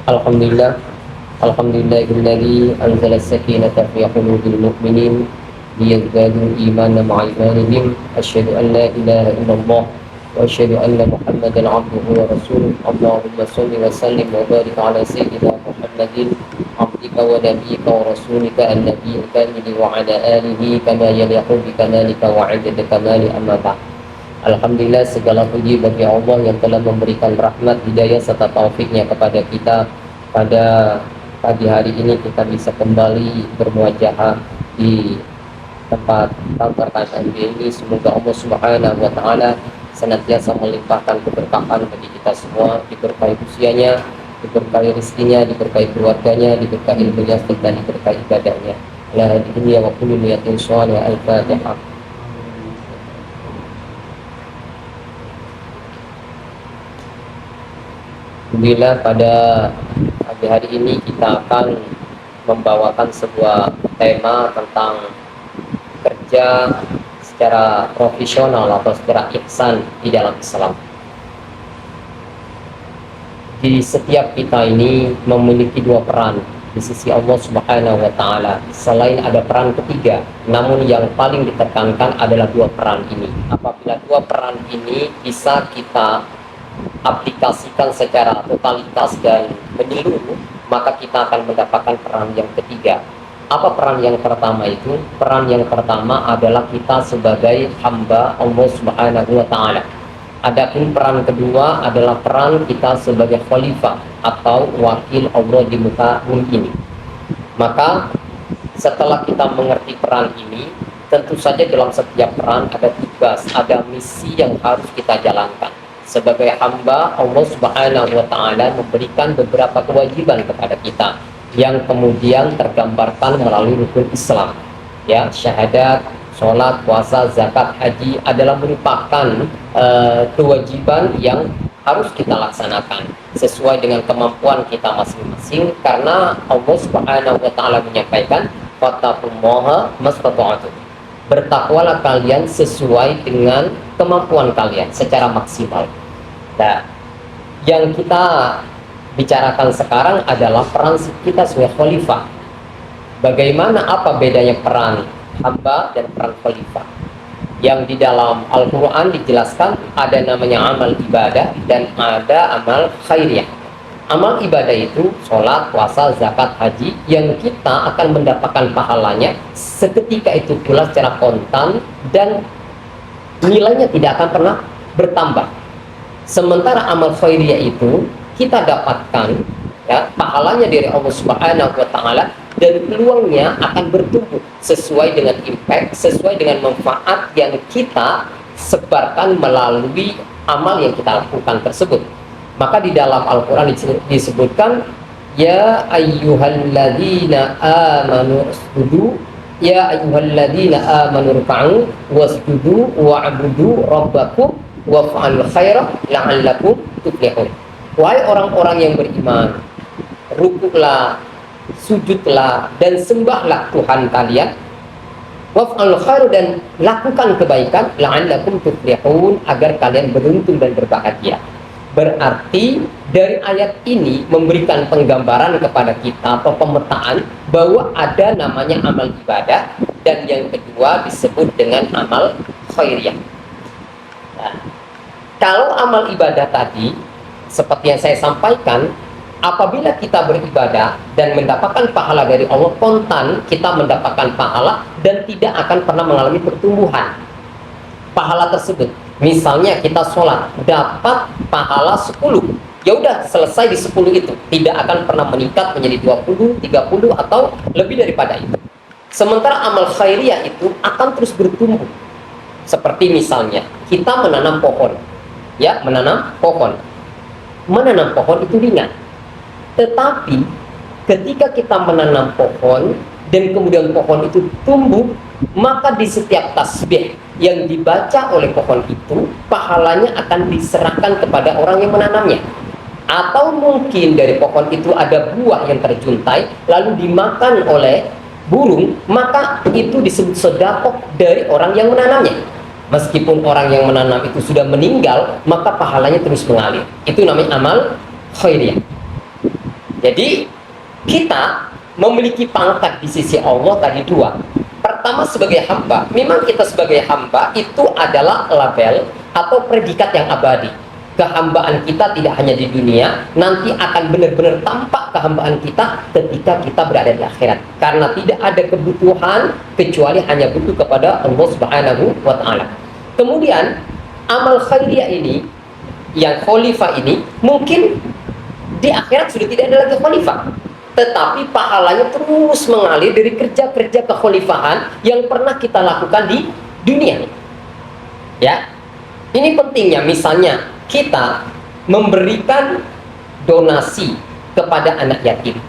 Alhamdulillah, alhamdulillahilladzi anzala as-sakinata fi qulubil mu'minin liyazdadu imanan ma'a imanihim. Asyhadu an la ilaha illallah wa asyhadu anna Muhammadan 'abduhu wa rasuluh. Allahumma shalli wa sallim wa barik 'ala sayyidina Muhammadin 'abdika wa nabiyyika wa rasulika an-nabiyil kamil wa 'ala alihi kama yaliqu bi kamalika wa 'adada kamali amma ba'd. Alhamdulillah, segala puji bagi Allah yang telah memberikan rahmat, hidayah serta taufiknya kepada kita. Pada pagi hari ini kita bisa kembali bermuajahah di tempat kantor KSMB ini. Semoga Allah Subhanahu wa Ta'ala senantiasa melimpahkan keberkahan bagi kita semua, diberkahi usianya, diberkahi rezekinya, diberkahi keluarganya, diberkahi ilmunya, dan diberkahi ibadahnya. La hadiya wa kullu niyatin shalih. Al-Fatihah. Alhamdulillah, pada pagi hari ini kita akan membawakan sebuah tema tentang kerja secara profesional atau secara ihsan di dalam Islam. Di setiap kita ini memiliki dua peran di sisi Allah Subhanahu wa Ta'ala. Selain ada peran ketiga, namun yang paling ditekankan adalah dua peran ini. Apabila dua peran ini bisa kita aplikasikan secara totalitas dan menyeluruh, maka kita akan mendapatkan peran yang ketiga. Apa peran yang pertama itu? Peran yang pertama adalah kita sebagai hamba Allah Subhanahu wa Ta'ala. Adapun peran kedua adalah peran kita sebagai khalifah atau wakil Allah di muka bumi ini. Maka setelah kita mengerti peran ini, tentu saja dalam setiap peran ada tugas, ada misi yang harus kita jalankan. Sebagai hamba Allah Subhanahu wa Ta'ala memberikan beberapa kewajiban kepada kita yang kemudian tergambarkan melalui rukun Islam, ya, syahadat, sholat, puasa, zakat, haji adalah merupakan kewajiban yang harus kita laksanakan sesuai dengan kemampuan kita masing-masing, karena Allah Subhanahu wa Ta'ala menyampaikan fattaqullaha mastata'tum, bertakwalah kalian sesuai dengan kemampuan kalian secara maksimal. Nah, yang kita bicarakan sekarang adalah peran kita sebagai khalifah. Bagaimana, apa bedanya peran hamba dan peran khalifah? Yang di dalam Al-Quran dijelaskan ada namanya amal ibadah dan ada amal khairiyah. Amal ibadah itu sholat, puasa, zakat, haji, yang kita akan mendapatkan pahalanya seketika itu pula secara kontan dan nilainya tidak akan pernah bertambah. Sementara amal khairiyah itu kita dapatkan, ya, pahalanya dari Allah Subhanahu wa Ta'ala, dan peluangnya akan bertumbuh sesuai dengan impact, sesuai dengan manfaat yang kita sebarkan melalui amal yang kita lakukan tersebut. Maka di dalam Al-Quran disebutkan, ya ayyuhalladzina amanu usjudu, ya ayyuhalladzina amanu ruk'u wasjudu wa'budu rabbakum waf'alul khaira la'allakum tuflihun. Wahai orang-orang yang beriman, rukuklah, sujudlah, dan sembahlah Tuhan kalian, waf'alul khaira, dan lakukan kebaikan, la'allakum tuflihun, agar kalian beruntung dan berbahagia. Berarti dari ayat ini memberikan penggambaran kepada kita atau pemetaan bahwa ada namanya amal ibadah, dan yang kedua disebut dengan amal khairiyah. Nah, kalau amal ibadah tadi, seperti yang saya sampaikan, apabila kita beribadah dan mendapatkan pahala dari Allah, kontan kita mendapatkan pahala dan tidak akan pernah mengalami pertumbuhan pahala tersebut. Misalnya kita sholat, dapat pahala 10, ya udah selesai di 10 itu, tidak akan pernah meningkat menjadi 20, 30 atau lebih daripada itu. Sementara amal khairiyah itu akan terus bertumbuh. Seperti misalnya kita menanam pohon, ya, menanam pohon. Menanam pohon itu ringan, tetapi ketika kita menanam pohon dan kemudian pohon itu tumbuh, maka di setiap tasbih yang dibaca oleh pohon itu, pahalanya akan diserahkan kepada orang yang menanamnya. Atau mungkin dari pohon itu ada buah yang terjuntai lalu dimakan oleh burung, maka itu disebut sedekah dari orang yang menanamnya. Meskipun orang yang menanam itu sudah meninggal, maka pahalanya terus mengalir. Itu namanya amal khairiyah. Jadi kita memiliki pangkat di sisi Allah tadi dua. Pertama sebagai hamba, memang kita sebagai hamba itu adalah label atau predikat yang abadi. Kehambaan kita tidak hanya di dunia, nanti akan benar-benar tampak kehambaan kita ketika kita berada di akhirat. Karena tidak ada kebutuhan kecuali hanya butuh kepada Allah Subhanahu wa Ta'ala. Kemudian amal khairiyah ini, yang khalifah ini, mungkin di akhirat sudah tidak ada lagi khalifah, tetapi pahalanya terus mengalir dari kerja-kerja kekhalifahan yang pernah kita lakukan di dunia. Ya, ini pentingnya. Misalnya kita memberikan donasi kepada anak yatim.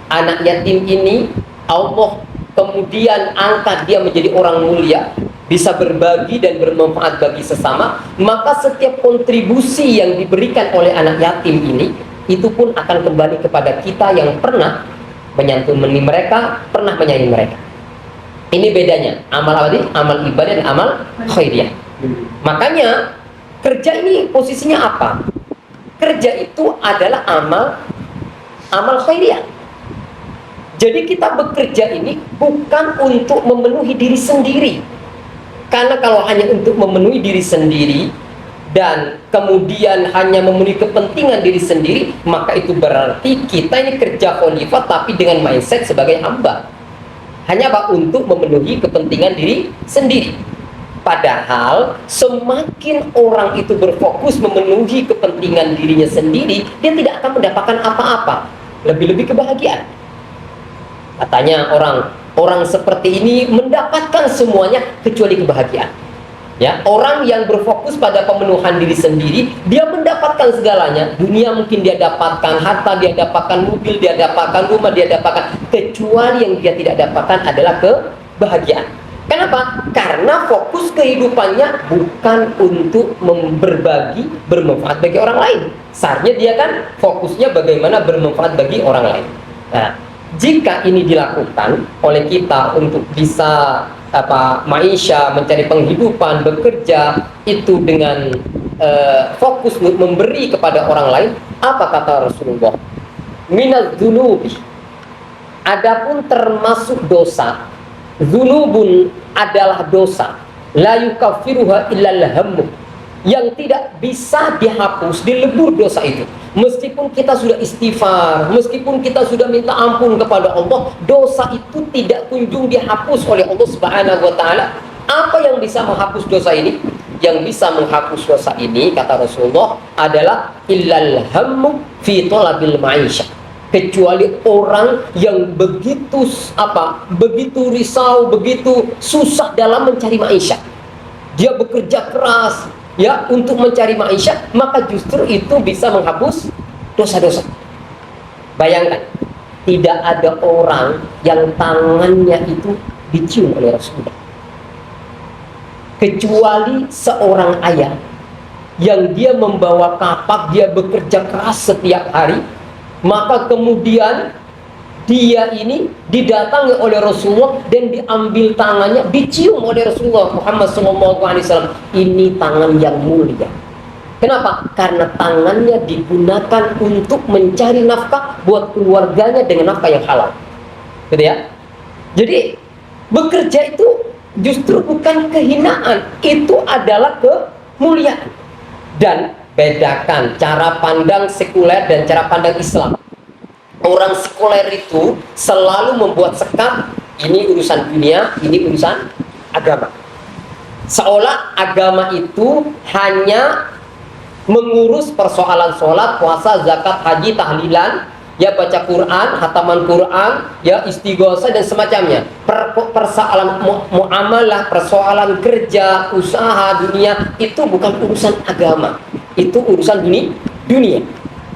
Anak yatim ini Allah kemudian angkat dia menjadi orang mulia, bisa berbagi dan bermanfaat bagi sesama. Maka setiap kontribusi yang diberikan oleh anak yatim ini, itu pun akan kembali kepada kita yang pernah menyantuni mereka, pernah menyayangi mereka. Ini bedanya amal abadi, amal ibadah, dan amal khairiyah. Makanya kerja ini posisinya apa? Kerja itu adalah amal khairiyah. Jadi kita bekerja ini bukan untuk memenuhi diri sendiri. Karena kalau hanya untuk memenuhi diri sendiri dan kemudian hanya memenuhi kepentingan diri sendiri, maka itu berarti kita ini kerja khalifah tapi dengan mindset sebagai hamba. Hanya apa? Untuk memenuhi kepentingan diri sendiri. Padahal semakin orang itu berfokus memenuhi kepentingan dirinya sendiri, dia tidak akan mendapatkan apa-apa, lebih-lebih kebahagiaan. Katanya orang seperti ini mendapatkan semuanya kecuali kebahagiaan. Ya, orang yang berfokus pada pemenuhan diri sendiri, dia mendapatkan segalanya. Dunia mungkin dia dapatkan, harta dia dapatkan, mobil dia dapatkan, rumah dia dapatkan, kecuali yang dia tidak dapatkan adalah kebahagiaan. Kenapa? Karena fokus kehidupannya bukan untuk berbagi, bermanfaat bagi orang lain. Seharusnya dia kan fokusnya bagaimana bermanfaat bagi orang lain. Nah, jika ini dilakukan oleh kita untuk bisa maisha, mencari penghidupan, bekerja itu dengan fokus memberi kepada orang lain, apa kata Rasulullah? Minaz dzunubi. Adapun termasuk dosa, dzunubun adalah dosa, la yukaffiruha illal hammu, yang tidak bisa dihapus, dilebur dosa itu. Meskipun kita sudah istighfar, meskipun kita sudah minta ampun kepada Allah, dosa itu tidak kunjung dihapus oleh Allah Subhanahu wa Ta'ala. Apa yang bisa menghapus dosa ini? Yang bisa menghapus dosa ini, kata Rasulullah, adalah illal hammu fi talabil ma'isyah. Kecuali orang yang begitu risau, begitu susah dalam mencari ma'isyah. Dia bekerja keras ya untuk mencari ma'isyah, maka justru itu bisa menghapus dosa-dosa. Bayangkan, tidak ada orang yang tangannya itu dicium oleh Rasulullah kecuali seorang ayah yang dia membawa kapak, dia bekerja keras setiap hari. Maka kemudian dia ini didatangi oleh Rasulullah dan diambil tangannya, dicium oleh Rasulullah Muhammad SAW. Ini tangan yang mulia. Kenapa? Karena tangannya digunakan untuk mencari nafkah buat keluarganya dengan nafkah yang halal. Gitu ya. Jadi bekerja itu justru bukan kehinaan, itu adalah kemuliaan. Dan bedakan cara pandang sekuler dan cara pandang Islam. Orang sekuler itu selalu membuat sekat, ini urusan dunia, ini urusan agama. Seolah agama itu hanya mengurus persoalan sholat, puasa, zakat, haji, tahlilan, ya baca Quran, hataman Quran, ya istighosah dan semacamnya. Persoalan muamalah, persoalan kerja, usaha, dunia, itu bukan urusan agama. Itu urusan dunia.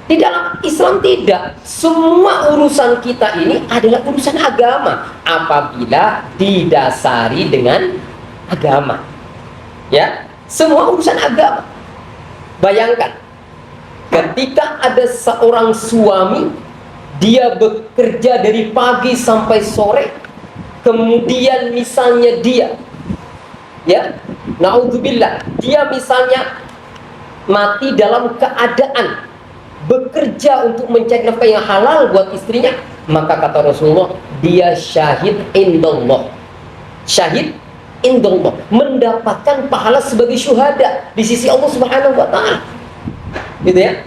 Di dalam Islam tidak. Semua urusan kita ini adalah urusan agama apabila didasari dengan agama. Ya, semua urusan agama. Bayangkan, ketika ada seorang suami, dia bekerja dari pagi sampai sore, kemudian misalnya dia, ya, naudzubillah, dia misalnya mati dalam keadaan bekerja untuk mencari nafkah yang halal buat istrinya, maka kata Rasulullah, dia syahid indallah. Syahid indallah, mendapatkan pahala sebagai syuhada di sisi Allah Subhanahu wa taala. Gitu ya.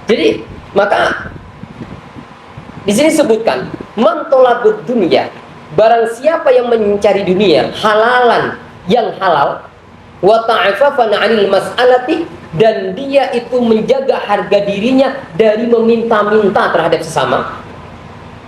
Jadi, maka di sini sebutkan, man talabud dunya, barang siapa yang mencari dunia halalan yang halal, wa ta'afafan 'anil mas'alati, dan dia itu menjaga harga dirinya dari meminta-minta terhadap sesama.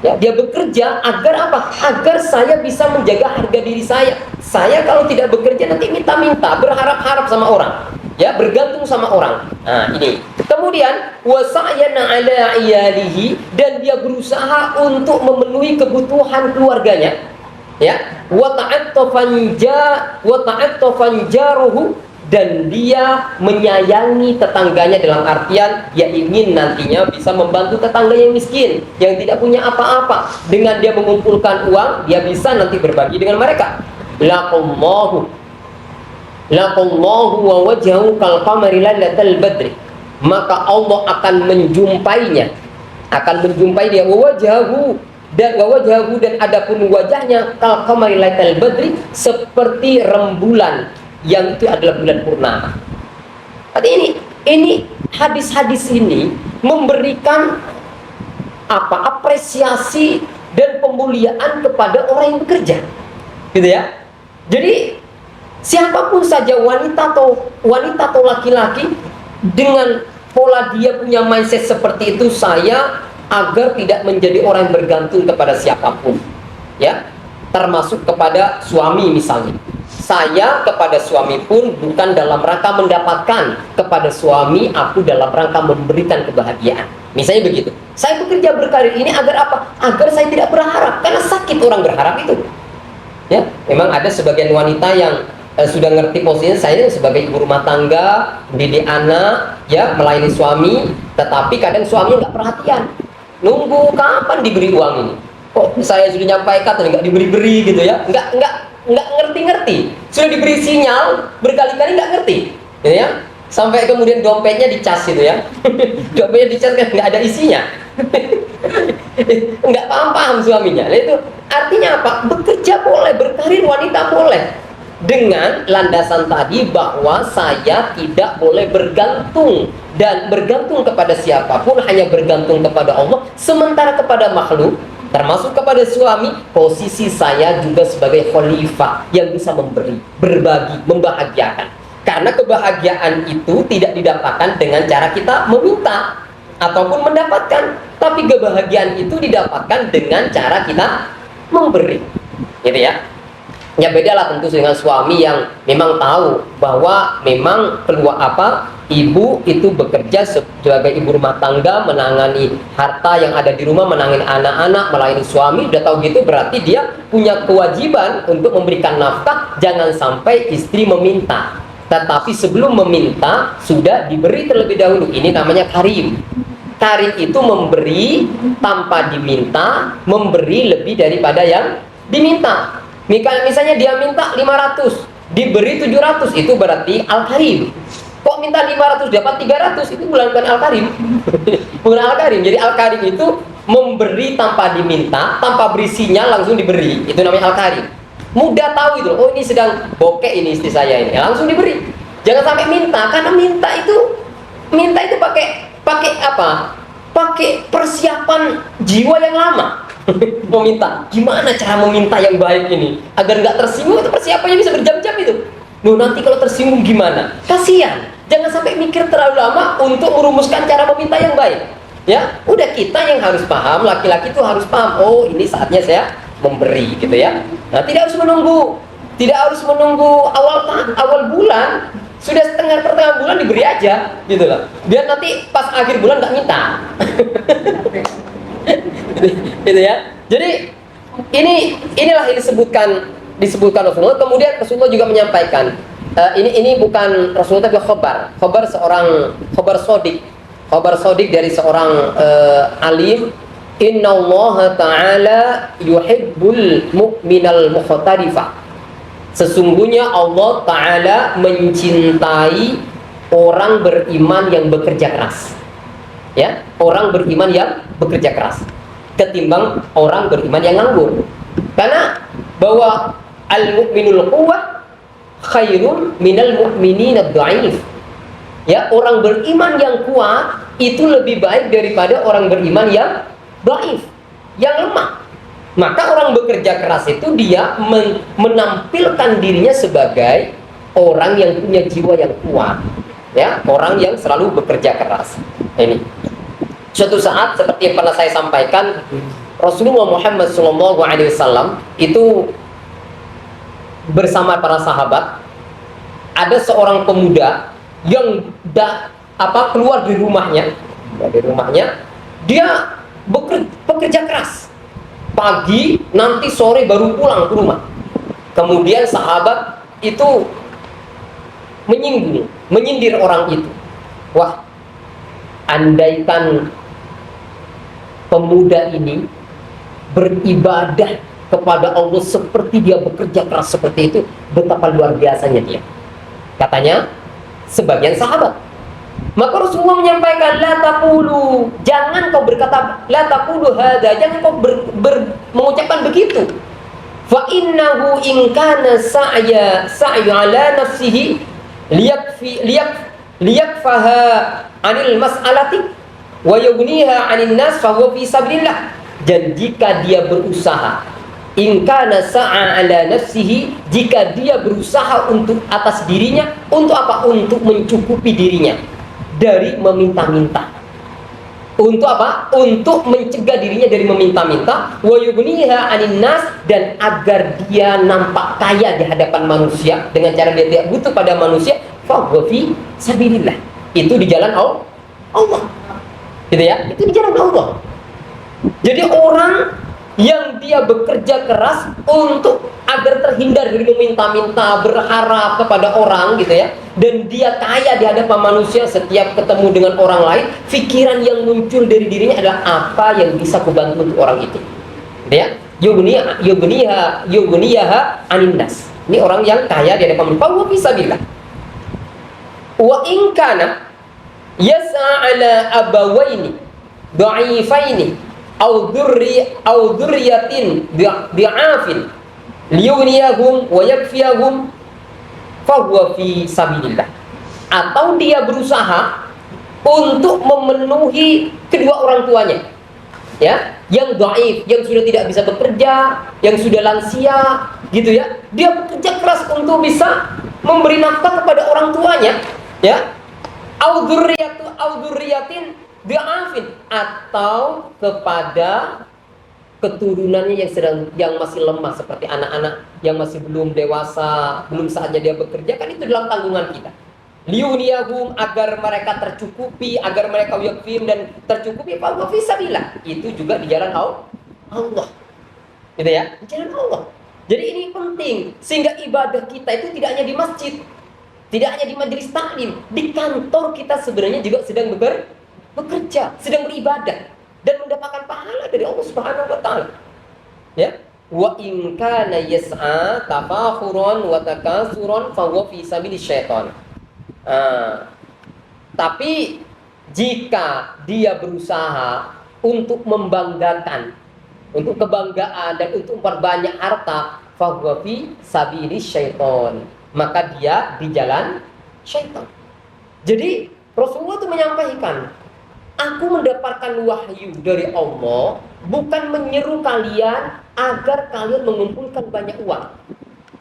Ya, dia bekerja agar apa? Agar saya bisa menjaga harga diri saya. Saya kalau tidak bekerja nanti minta-minta, berharap-harap sama orang. Ya, bergantung sama orang. Nah, ini. Kemudian wasa'yana 'ala iyalihi, dan dia berusaha untuk memenuhi kebutuhan keluarganya. Ya, wa ta'attafan jaruhu, dan dia menyayangi tetangganya dalam artian dia ingin nantinya bisa membantu tetangga yang miskin, yang tidak punya apa-apa. Dengan dia mengumpulkan uang, dia bisa nanti berbagi dengan mereka. Laqallahu wa wajhahu kal qamari lailatal badri, maka Allah akan menjumpainya, akan menjumpai dia, wajhahu, dan adapun wajahnya kal qamari lailatal badri, seperti rembulan yang itu adalah bulan purnama. Artinya ini hadis-hadis ini memberikan apresiasi dan pemuliaan kepada orang yang bekerja, gitu ya. Jadi siapapun saja, wanita atau laki-laki, dengan pola dia punya mindset seperti itu, saya agar tidak menjadi orang yang bergantung kepada siapapun, ya, termasuk kepada suami misalnya. Saya kepada suami pun bukan dalam rangka mendapatkan, kepada suami aku dalam rangka memberikan kebahagiaan. Misalnya begitu. Saya bekerja berkarir ini agar apa? Agar saya tidak berharap, karena sakit orang berharap itu. Ya, memang ada sebagian wanita yang sudah ngerti posisinya, saya sebagai ibu rumah tangga, mendidik anak, ya, melayani suami, tetapi kadang suaminya nggak perhatian. Nunggu kapan diberi uang ini? Kok saya sudah nyampaikan tapi nggak diberi-beri gitu ya? Nggak ngerti-ngerti. Sudah diberi sinyal berkali-kali nggak ngerti, gitu ya. Sampai kemudian dompetnya dicas gitu ya. Dompetnya dicas kan nggak ada isinya. Nggak paham suaminya. Nah, itu artinya apa? Bekerja boleh, berkarir wanita boleh, dengan landasan tadi bahwa saya tidak boleh bergantung, dan bergantung kepada siapapun, hanya bergantung kepada Allah. Sementara kepada makhluk, termasuk kepada suami, posisi saya juga sebagai khalifah yang bisa memberi, berbagi, membahagiakan. Karena kebahagiaan itu tidak didapatkan dengan cara kita meminta ataupun mendapatkan, tapi kebahagiaan itu didapatkan dengan cara kita memberi, gitu ya. Ya bedalah tentu dengan suami yang memang tahu bahwa memang ibu itu bekerja sebagai ibu rumah tangga, menangani harta yang ada di rumah, menangani anak-anak, melayani suami. Udah tahu gitu, berarti dia punya kewajiban untuk memberikan nafkah. Jangan sampai istri meminta, tetapi sebelum meminta sudah diberi terlebih dahulu. Ini namanya karim. Karim itu memberi tanpa diminta, memberi lebih daripada yang diminta. Misalnya dia minta 500, diberi 700, itu berarti al-karim. Kok minta 500 dapat 300, itu bukan al-karim. Bukan al-karim. Jadi al-karim itu memberi tanpa diminta, tanpa beri sinyal, langsung diberi. Itu namanya al-karim. Mudah tahu itu. Oh, ini sedang bokeh ini istri saya ini, langsung diberi. Jangan sampai minta, karena minta itu pakai apa? Pakai persiapan jiwa yang lama. Meminta, gimana cara meminta yang baik ini agar nggak tersinggung? Itu persiapannya bisa berjam-jam itu. Loh, nanti kalau tersinggung gimana? Kasihan. Jangan sampai mikir terlalu lama untuk merumuskan cara meminta yang baik. Ya, udah kita yang harus paham, laki-laki itu harus paham. Oh, ini saatnya saya memberi, gitu ya. Nah, tidak harus menunggu awal bulan. Sudah pertengahan bulan diberi aja, gitu loh. Biar nanti pas akhir bulan nggak minta. Gitu ya. Jadi inilah yang disebutkan Rasulullah. Kemudian Rasulullah juga menyampaikan, ini bukan Rasulullah tapi khabar sodik dari seorang alim. Innallaha ta'ala yuhibbul mu'minal mukhtarifah. Sesungguhnya Allah Ta'ala mencintai orang beriman yang bekerja keras. Ya, orang beriman yang bekerja keras ketimbang orang beriman yang nganggur. Karena bahwa al-mu'minul quwwah khairun minal mu'minin ad-dha'if. Ya, orang beriman yang kuat itu lebih baik daripada orang beriman yang dhaif, yang lemah. Maka orang bekerja keras itu dia menampilkan dirinya sebagai orang yang punya jiwa yang kuat. Ya, orang yang selalu bekerja keras. Ini suatu saat seperti yang pernah saya sampaikan, Rasulullah Muhammad SAW itu bersama para sahabat. Ada seorang pemuda yang keluar dari rumahnya, dia bekerja keras. Pagi, nanti sore baru pulang ke rumah. Kemudian sahabat itu menyindir orang itu. Wah, andaikan pemuda ini beribadah kepada Allah seperti dia bekerja keras seperti itu, betapa luar biasanya dia. Katanya sebagian sahabat. Maka Rasulullah menyampaikan, la taqulu, jangan kau berkata la taqulu hadza, jangan kau mengucapkan begitu. Fa innahu in kana sa'yu ala nafsihi liyakfaha anil mas'alati wa yughniha 'anil nas fa huwa fi sabilillah. Dan jika dia berusaha, in kana sa'a ala nafsihi, jika dia berusaha untuk atas dirinya, untuk apa? Untuk mencukupi dirinya dari meminta-minta. Untuk apa? Untuk mencegah dirinya dari meminta-minta. Wa yughniha 'anil nas, dan agar dia nampak kaya di hadapan manusia dengan cara dia tidak butuh pada manusia, fa huwa fi sabilillah. Itu di jalan Allah. Gitu ya? Itu di jalan Allah. Jadi orang yang dia bekerja keras untuk agar terhindar dari meminta-minta, berharap kepada orang gitu ya, dan dia kaya di hadapan manusia, setiap ketemu dengan orang lain, pikiran yang muncul dari dirinya adalah apa yang bisa kubantu untuk orang itu. Gitu ya? Yugniyaha aninnas. Ini orang yang kaya di hadapan manusia, wa fisabilillah. Wa in kana yas'a ala abawaini dha'ifaini au dzurriyatin bi'afin liyughniyahum wa yakfiyahum fa huwa fi sabilillah. Atau dia berusaha untuk memenuhi kedua orang tuanya, ya, yang dhaif, yang sudah tidak bisa bekerja, yang sudah lansia gitu ya, dia bekerja keras untuk bisa memberi nafkah kepada orang tuanya, ya, au dzurriyatin bi'afin, atau kepada keturunannya yang masih lemah, seperti anak-anak yang masih belum dewasa, belum saatnya dia bekerja, kan itu dalam tanggungan kita. Liyuniyahum, agar mereka tercukupi, agar mereka yakfim dan tercukupi, fa fisabilillah, itu juga di jalan Allah. Gitu ya, di jalan Allah. Jadi ini penting, sehingga ibadah kita itu tidak hanya di masjid, tidak hanya di majelis taklim, di kantor kita sebenarnya juga sedang bekerja, sedang beribadah dan mendapatkan pahala dari Allah Subhanahu wa taala. Ya, wa in kana yas'a tafakhuran wa takasuran fa huwa fi sabilis syaitan. Tapi jika dia berusaha untuk membanggakan, untuk kebanggaan dan untuk memperbanyak harta, fa huwa fi sabilis syaitan, maka dia di jalan syaitan. Jadi Rasulullah itu menyampaikan, aku mendapatkan wahyu dari Allah bukan menyeru kalian agar kalian mengumpulkan banyak uang,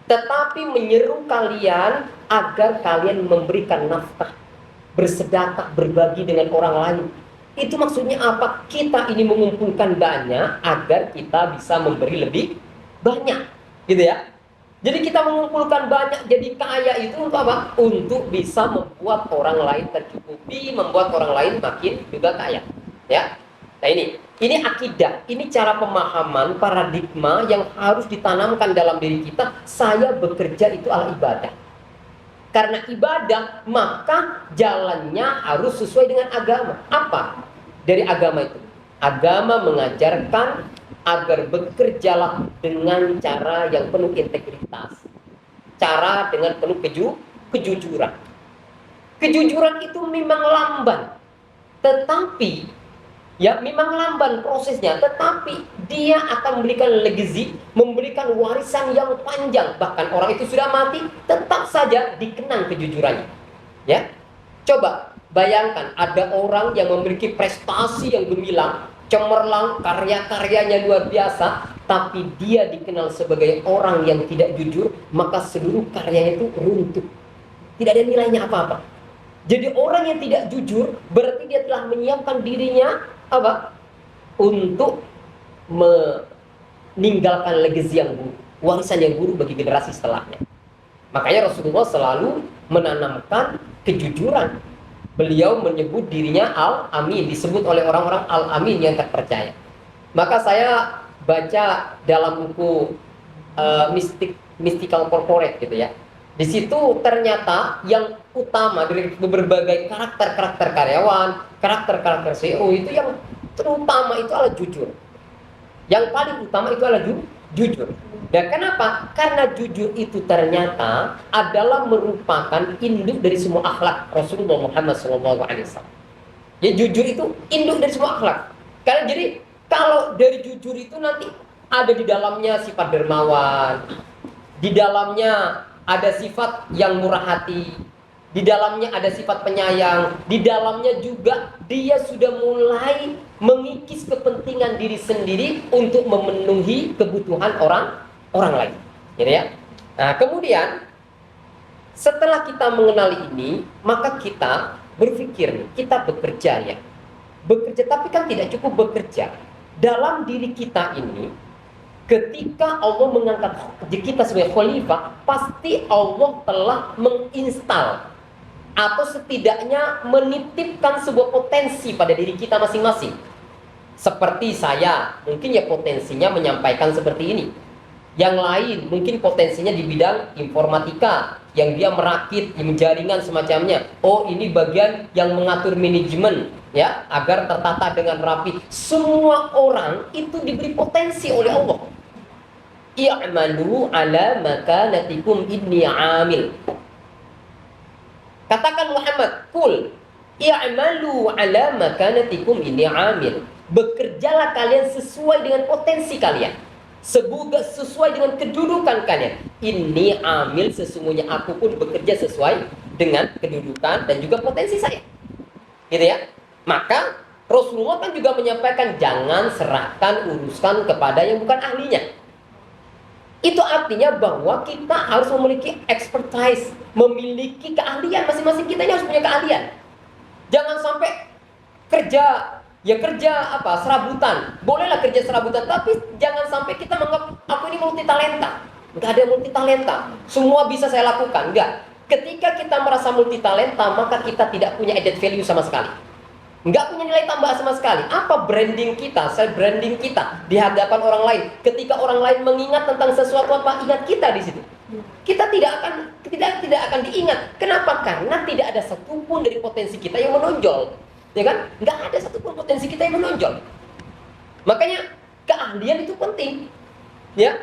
tetapi menyeru kalian agar kalian memberikan nafkah, bersedekah, berbagi dengan orang lain. Itu maksudnya apa? Kita ini mengumpulkan banyak agar kita bisa memberi lebih banyak, gitu ya. Jadi kita mengumpulkan banyak, jadi kaya itu untuk apa? Untuk bisa membuat orang lain tercukupi, membuat orang lain makin juga kaya. Ya. Nah ini akidah, ini cara pemahaman, paradigma yang harus ditanamkan dalam diri kita. Saya bekerja itu adalah ibadah. Karena ibadah, maka jalannya harus sesuai dengan agama. Apa dari agama itu? Agama mengajarkan agar bekerjalah dengan cara yang penuh integritas, cara dengan penuh kejujuran. Kejujuran itu memang lamban, tetapi ya memang lamban prosesnya, tetapi dia akan memberikan legacy, memberikan warisan yang panjang. Bahkan orang itu sudah mati, tetap saja dikenang kejujurannya. Ya, coba bayangkan ada orang yang memiliki prestasi yang gemilang, cemerlang, karya-karyanya luar biasa, tapi dia dikenal sebagai orang yang tidak jujur, maka seluruh karyanya itu runtuh, tidak ada nilainya apa-apa. Jadi orang yang tidak jujur berarti dia telah menyiapkan dirinya apa? Untuk meninggalkan legacy yang buruk, warisan yang buruk bagi generasi setelahnya. Makanya Rasulullah selalu menanamkan kejujuran. Beliau menyebut dirinya Al-Amin, disebut oleh orang-orang Al-Amin yang terpercaya. Maka saya baca dalam buku Mystical Corporate gitu ya. Di situ ternyata yang utama dari berbagai karakter-karakter karyawan, karakter-karakter CEO itu yang terutama itu adalah jujur. Yang paling utama itu adalah jujur. Dan kenapa? Karena jujur itu ternyata adalah merupakan induk dari semua akhlak Rasulullah Muhammad SAW. Ya, jujur itu induk dari semua akhlak. Karena jadi kalau dari jujur itu nanti ada di dalamnya sifat dermawan, di dalamnya ada sifat yang murah hati, di dalamnya ada sifat penyayang, di dalamnya juga dia sudah mulai mengikis kepentingan diri sendiri untuk memenuhi kebutuhan orang lain. Gitu ya. Nah, kemudian setelah kita mengenali ini, maka kita berpikir, kita bekerja ya. Bekerja, tapi kan tidak cukup bekerja. Dalam diri kita ini, ketika Allah mengangkat kita sebagai khalifah, pasti Allah telah menginstal atau setidaknya menitipkan sebuah potensi pada diri kita masing-masing. Seperti saya, mungkin ya potensinya menyampaikan seperti ini. Yang lain mungkin potensinya di bidang informatika, yang dia merakit jaringan semacamnya. Oh, ini bagian yang mengatur manajemen ya, agar tertata dengan rapi. Semua orang itu diberi potensi oleh Allah. I'malu ala makanatikum inni amil. Katakan Muhammad, kul i'malu ala makanatikum inni amil. Bekerjalah kalian sesuai dengan potensi kalian, sesuai dengan kedudukan kalian. Ini amil, sesungguhnya aku pun bekerja sesuai dengan kedudukan dan juga potensi saya. Gitu ya. Maka Rasulullah kan juga menyampaikan jangan serahkan urusan kepada yang bukan ahlinya. Itu artinya bahwa kita harus memiliki expertise, memiliki keahlian. Masing-masing kita ini harus punya keahlian. Jangan sampai kerja serabutan. Bolehlah kerja serabutan, tapi jangan sampai kita menganggap aku ini multi talenta. Enggak ada multi talenta. Semua bisa saya lakukan. Enggak. Ketika kita merasa multi talenta, maka kita tidak punya added value sama sekali. Enggak punya nilai tambah sama sekali. Apa branding kita, self branding kita di hadapan orang lain? Ketika orang lain mengingat tentang sesuatu, apa ingat kita di situ? Kita tidak akan diingat. Kenapa? Karena tidak ada satupun dari potensi kita yang menonjol. Ya kan? Enggak ada satupun potensi kita yang menonjol. Makanya keahlian itu penting. Ya.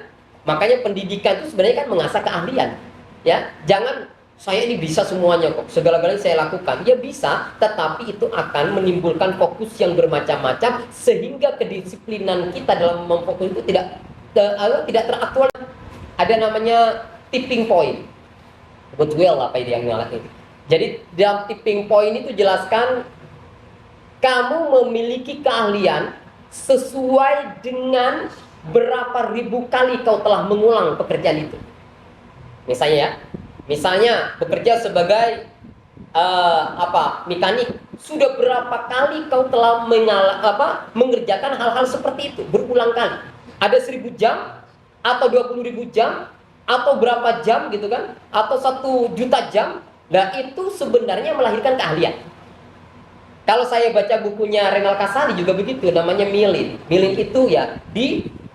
Makanya pendidikan itu sebenarnya kan mengasah keahlian. Ya, jangan saya ini bisa semuanya kok, segala-galanya saya lakukan. Ya bisa, tetapi itu akan menimbulkan fokus yang bermacam-macam sehingga kedisiplinan kita dalam memfokus itu tidak teraktual. Ada namanya tipping point. Goodwill apa yang ngalahin. Jadi dalam tipping point itu jelaskan kamu memiliki keahlian sesuai dengan berapa ribu kali kau telah mengulang pekerjaan itu. Misalnya bekerja sebagai mekanik, sudah berapa kali kau telah mengerjakan hal-hal seperti itu berulang kali. Ada 1000 jam atau 20.000 jam atau berapa jam gitu kan, atau 1 juta jam. Nah, itu sebenarnya melahirkan keahlian. Kalau saya baca bukunya Renal Kasali juga begitu, namanya Milin. Milin itu ya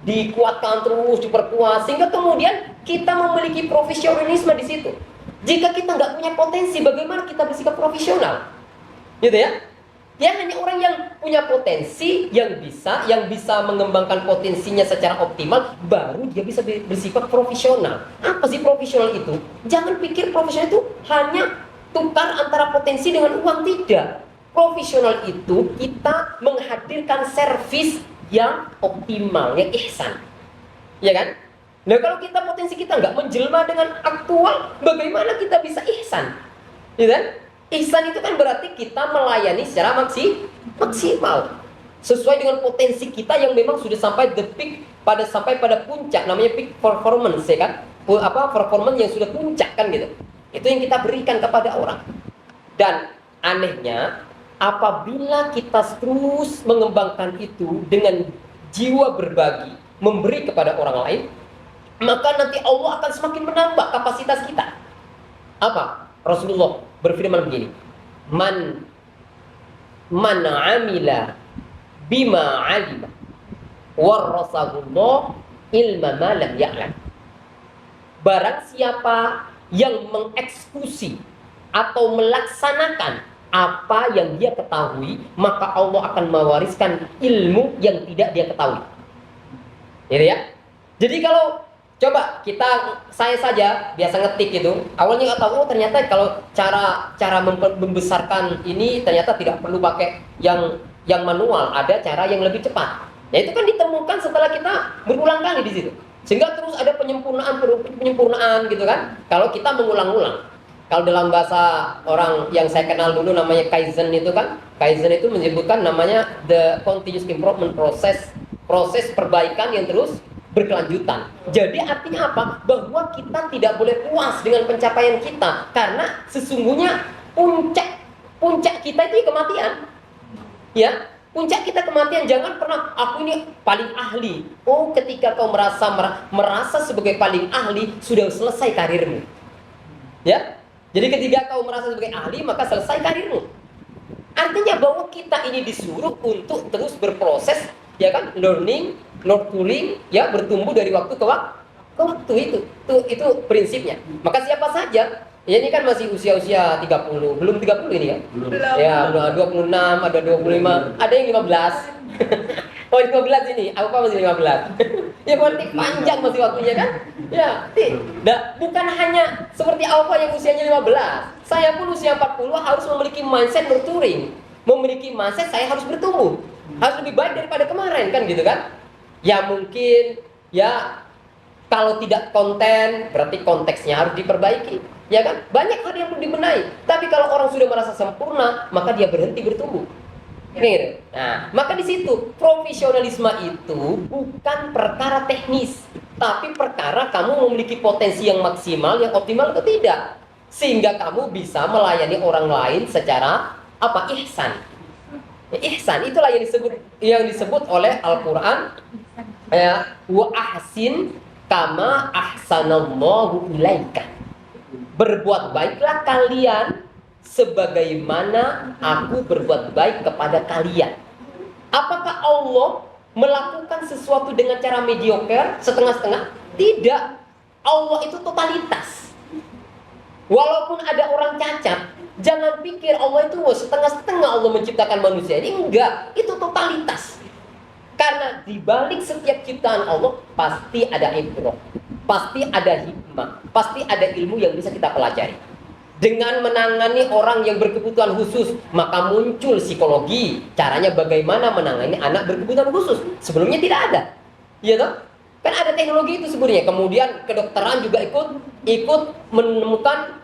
dikuatkan terus, diperkuat sehingga kemudian kita memiliki profesionalisme di situ. Jika kita nggak punya potensi, bagaimana kita bersikap profesional? Gitu ya? Dia hanya orang yang punya potensi, yang bisa mengembangkan potensinya secara optimal, baru dia bisa bersifat profesional. Apa sih profesional itu? Jangan pikir profesional itu hanya tukar antara potensi dengan uang, tidak. Profesional itu kita menghadirkan servis yang optimal, yang ihsan, ya kan? Nah kalau kita potensi kita nggak menjelma dengan aktual, bagaimana kita bisa ihsan? Ya kan? Ihsan itu kan berarti kita melayani secara maksimal sesuai dengan potensi kita yang memang sudah sampai the peak, sampai pada puncak, namanya peak performance, ya kan? Performance yang sudah puncak kan gitu. Itu yang kita berikan kepada orang. Dan anehnya, apabila kita terus mengembangkan itu dengan jiwa berbagi, memberi kepada orang lain, maka nanti Allah akan semakin menambah kapasitas kita. Apa? Rasulullah berfirman begini, Man amila bima alima warasahullah ilma ma lam ya'lam. Barang siapa yang mengeksekusi atau melaksanakan apa yang dia ketahui, maka Allah akan mewariskan ilmu yang tidak dia ketahui. Gitu ya. Jadi kalau coba saya saja biasa ngetik itu, awalnya nggak tahu, ternyata kalau cara membesarkan ini ternyata tidak perlu pakai yang manual, ada cara yang lebih cepat. Nah itu kan ditemukan setelah kita berulang kali di situ, sehingga terus ada penyempurnaan gitu kan. Kalau kita mengulang-ulang, kalau dalam bahasa orang yang saya kenal dulu namanya Kaizen itu kan, Kaizen itu menyebutkan namanya the continuous improvement proses perbaikan yang terus berkelanjutan. Jadi artinya apa? Bahwa kita tidak boleh puas dengan pencapaian kita, karena sesungguhnya puncak kita itu kematian. Ya, puncak kita kematian. Jangan pernah aku ini paling ahli. Oh, ketika kau merasa sebagai paling ahli, sudah selesai karirmu. Ya. Jadi ketika kau merasa sebagai ahli, maka selesai karirmu. Artinya bahwa kita ini disuruh untuk terus berproses, ya kan, learning, nurturing, ya, bertumbuh dari waktu ke waktu itu prinsipnya. Maka siapa saja, ya ini kan masih usia 30, belum 30 ini ya? Belum. Ya, 26, ada 25, ada yang 15. Oh, 15 ini, apa masih 15? Ya berarti panjang masih waktunya kan? Ya, bukan hanya seperti Alfa yang usianya 15. Saya pun usia 40 harus memiliki mindset nurturing. Memiliki mindset saya harus bertumbuh. Harus lebih baik daripada kemarin kan gitu kan? Ya mungkin ya kalau tidak konten berarti konteksnya harus diperbaiki. Ya kan? Banyak hal yang perlu dibenahi. Tapi kalau orang sudah merasa sempurna, maka dia berhenti bertumbuh. Gitu. Nah, maka di situ profesionalisme itu bukan perkara teknis, tapi perkara kamu memiliki potensi yang maksimal, yang optimal atau tidak, sehingga kamu bisa melayani orang lain secara apa? Ihsan. Ihsan itulah yang disebut oleh Al-Qur'an, ya, wa ahsin kama ahsanallahu ilaika. Berbuat baiklah kalian sebagaimana aku berbuat baik kepada kalian. Apakah Allah melakukan sesuatu dengan cara mediocre, setengah-setengah? Tidak. Allah itu totalitas. Walaupun ada orang cacat, jangan pikir Allah itu setengah-setengah Allah menciptakan manusia. Ini enggak, itu totalitas. Karena di balik setiap ciptaan Allah pasti ada ibrah, pasti ada hikmah, pasti ada ilmu yang bisa kita pelajari. Dengan menangani orang yang berkebutuhan khusus, maka muncul psikologi. Caranya bagaimana menangani anak berkebutuhan khusus. Sebelumnya tidak ada. Iya toh? Kan ada teknologi itu sebenarnya. Kemudian kedokteran juga ikut menemukan,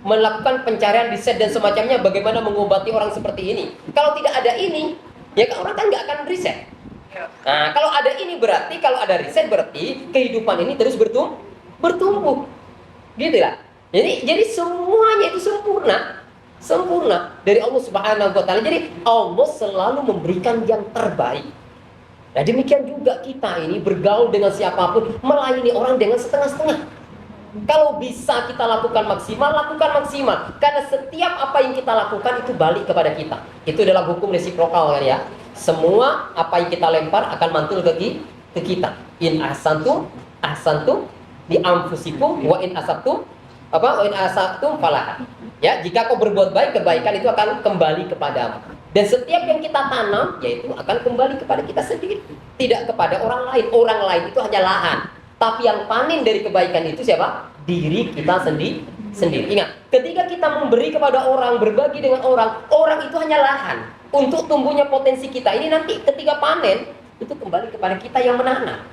melakukan pencarian riset dan semacamnya bagaimana mengobati orang seperti ini. Kalau tidak ada ini, ya kan orang kan nggak akan riset. Nah, kalau ada ini berarti, kalau ada riset berarti kehidupan ini terus bertumbuh. Gitu lah. Jadi semuanya itu sempurna dari Allah Subhanahu wa taala. Jadi Allah selalu memberikan yang terbaik. Nah, demikian juga kita ini bergaul dengan siapapun, melayani orang dengan setengah-setengah. Kalau bisa kita lakukan maksimal, lakukan maksimal. Karena setiap apa yang kita lakukan itu balik kepada kita. Itu dalam hukum resiprokal kan ya. Semua apa yang kita lempar akan mantul ke kita. In ahsantum di anfusikum wa in asabtum wa in asabtum falaha. Ya, jika kau berbuat baik, kebaikan itu akan kembali kepadamu. Dan setiap yang kita tanam, yaitu akan kembali kepada kita sendiri, tidak kepada orang lain. Orang lain itu hanya lahan, tapi yang panen dari kebaikan itu siapa? Diri kita sendiri. Ingat, ketika kita memberi kepada orang, berbagi dengan orang, orang itu hanya lahan untuk tumbuhnya potensi kita. Ini nanti ketika panen, itu kembali kepada kita yang menanam.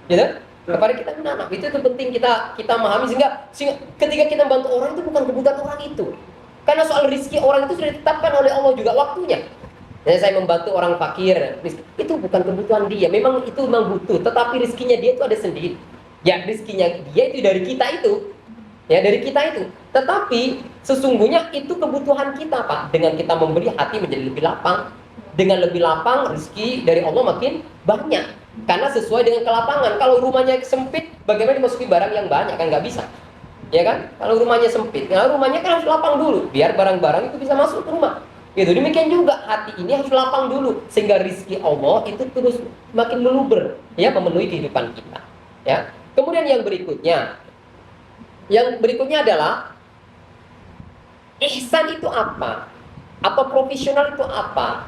Gitu? Kepada kita menanam. Itu penting kita memahami sehingga ketika kita membantu orang itu bukan kebutuhan orang itu. Karena soal rezeki orang itu sudah ditetapkan oleh Allah juga waktunya. Saya membantu orang fakir, itu bukan kebutuhan dia. Memang itu memang butuh, tetapi rezekinya dia itu ada sendiri. Ya, rezekinya dia itu dari kita itu. Ya, dari kita itu. Tetapi sesungguhnya itu kebutuhan kita, Pak. Dengan kita memberi, hati menjadi lebih lapang. Dengan lebih lapang, rezeki dari Allah makin banyak. Karena sesuai dengan kelapangan. Kalau rumahnya sempit, bagaimana dimasuki barang yang banyak? Kan nggak bisa. Ya kan? Kalau rumahnya sempit, nah rumahnya kan harus lapang dulu. Biar barang-barang itu bisa masuk ke rumah. Gitu. Demikian juga hati ini harus lapang dulu. Sehingga rezeki Allah itu terus makin meluber. Ya, memenuhi kehidupan kita. Ya. Kemudian yang berikutnya. Yang berikutnya adalah ihsan itu apa? Atau profesional itu apa?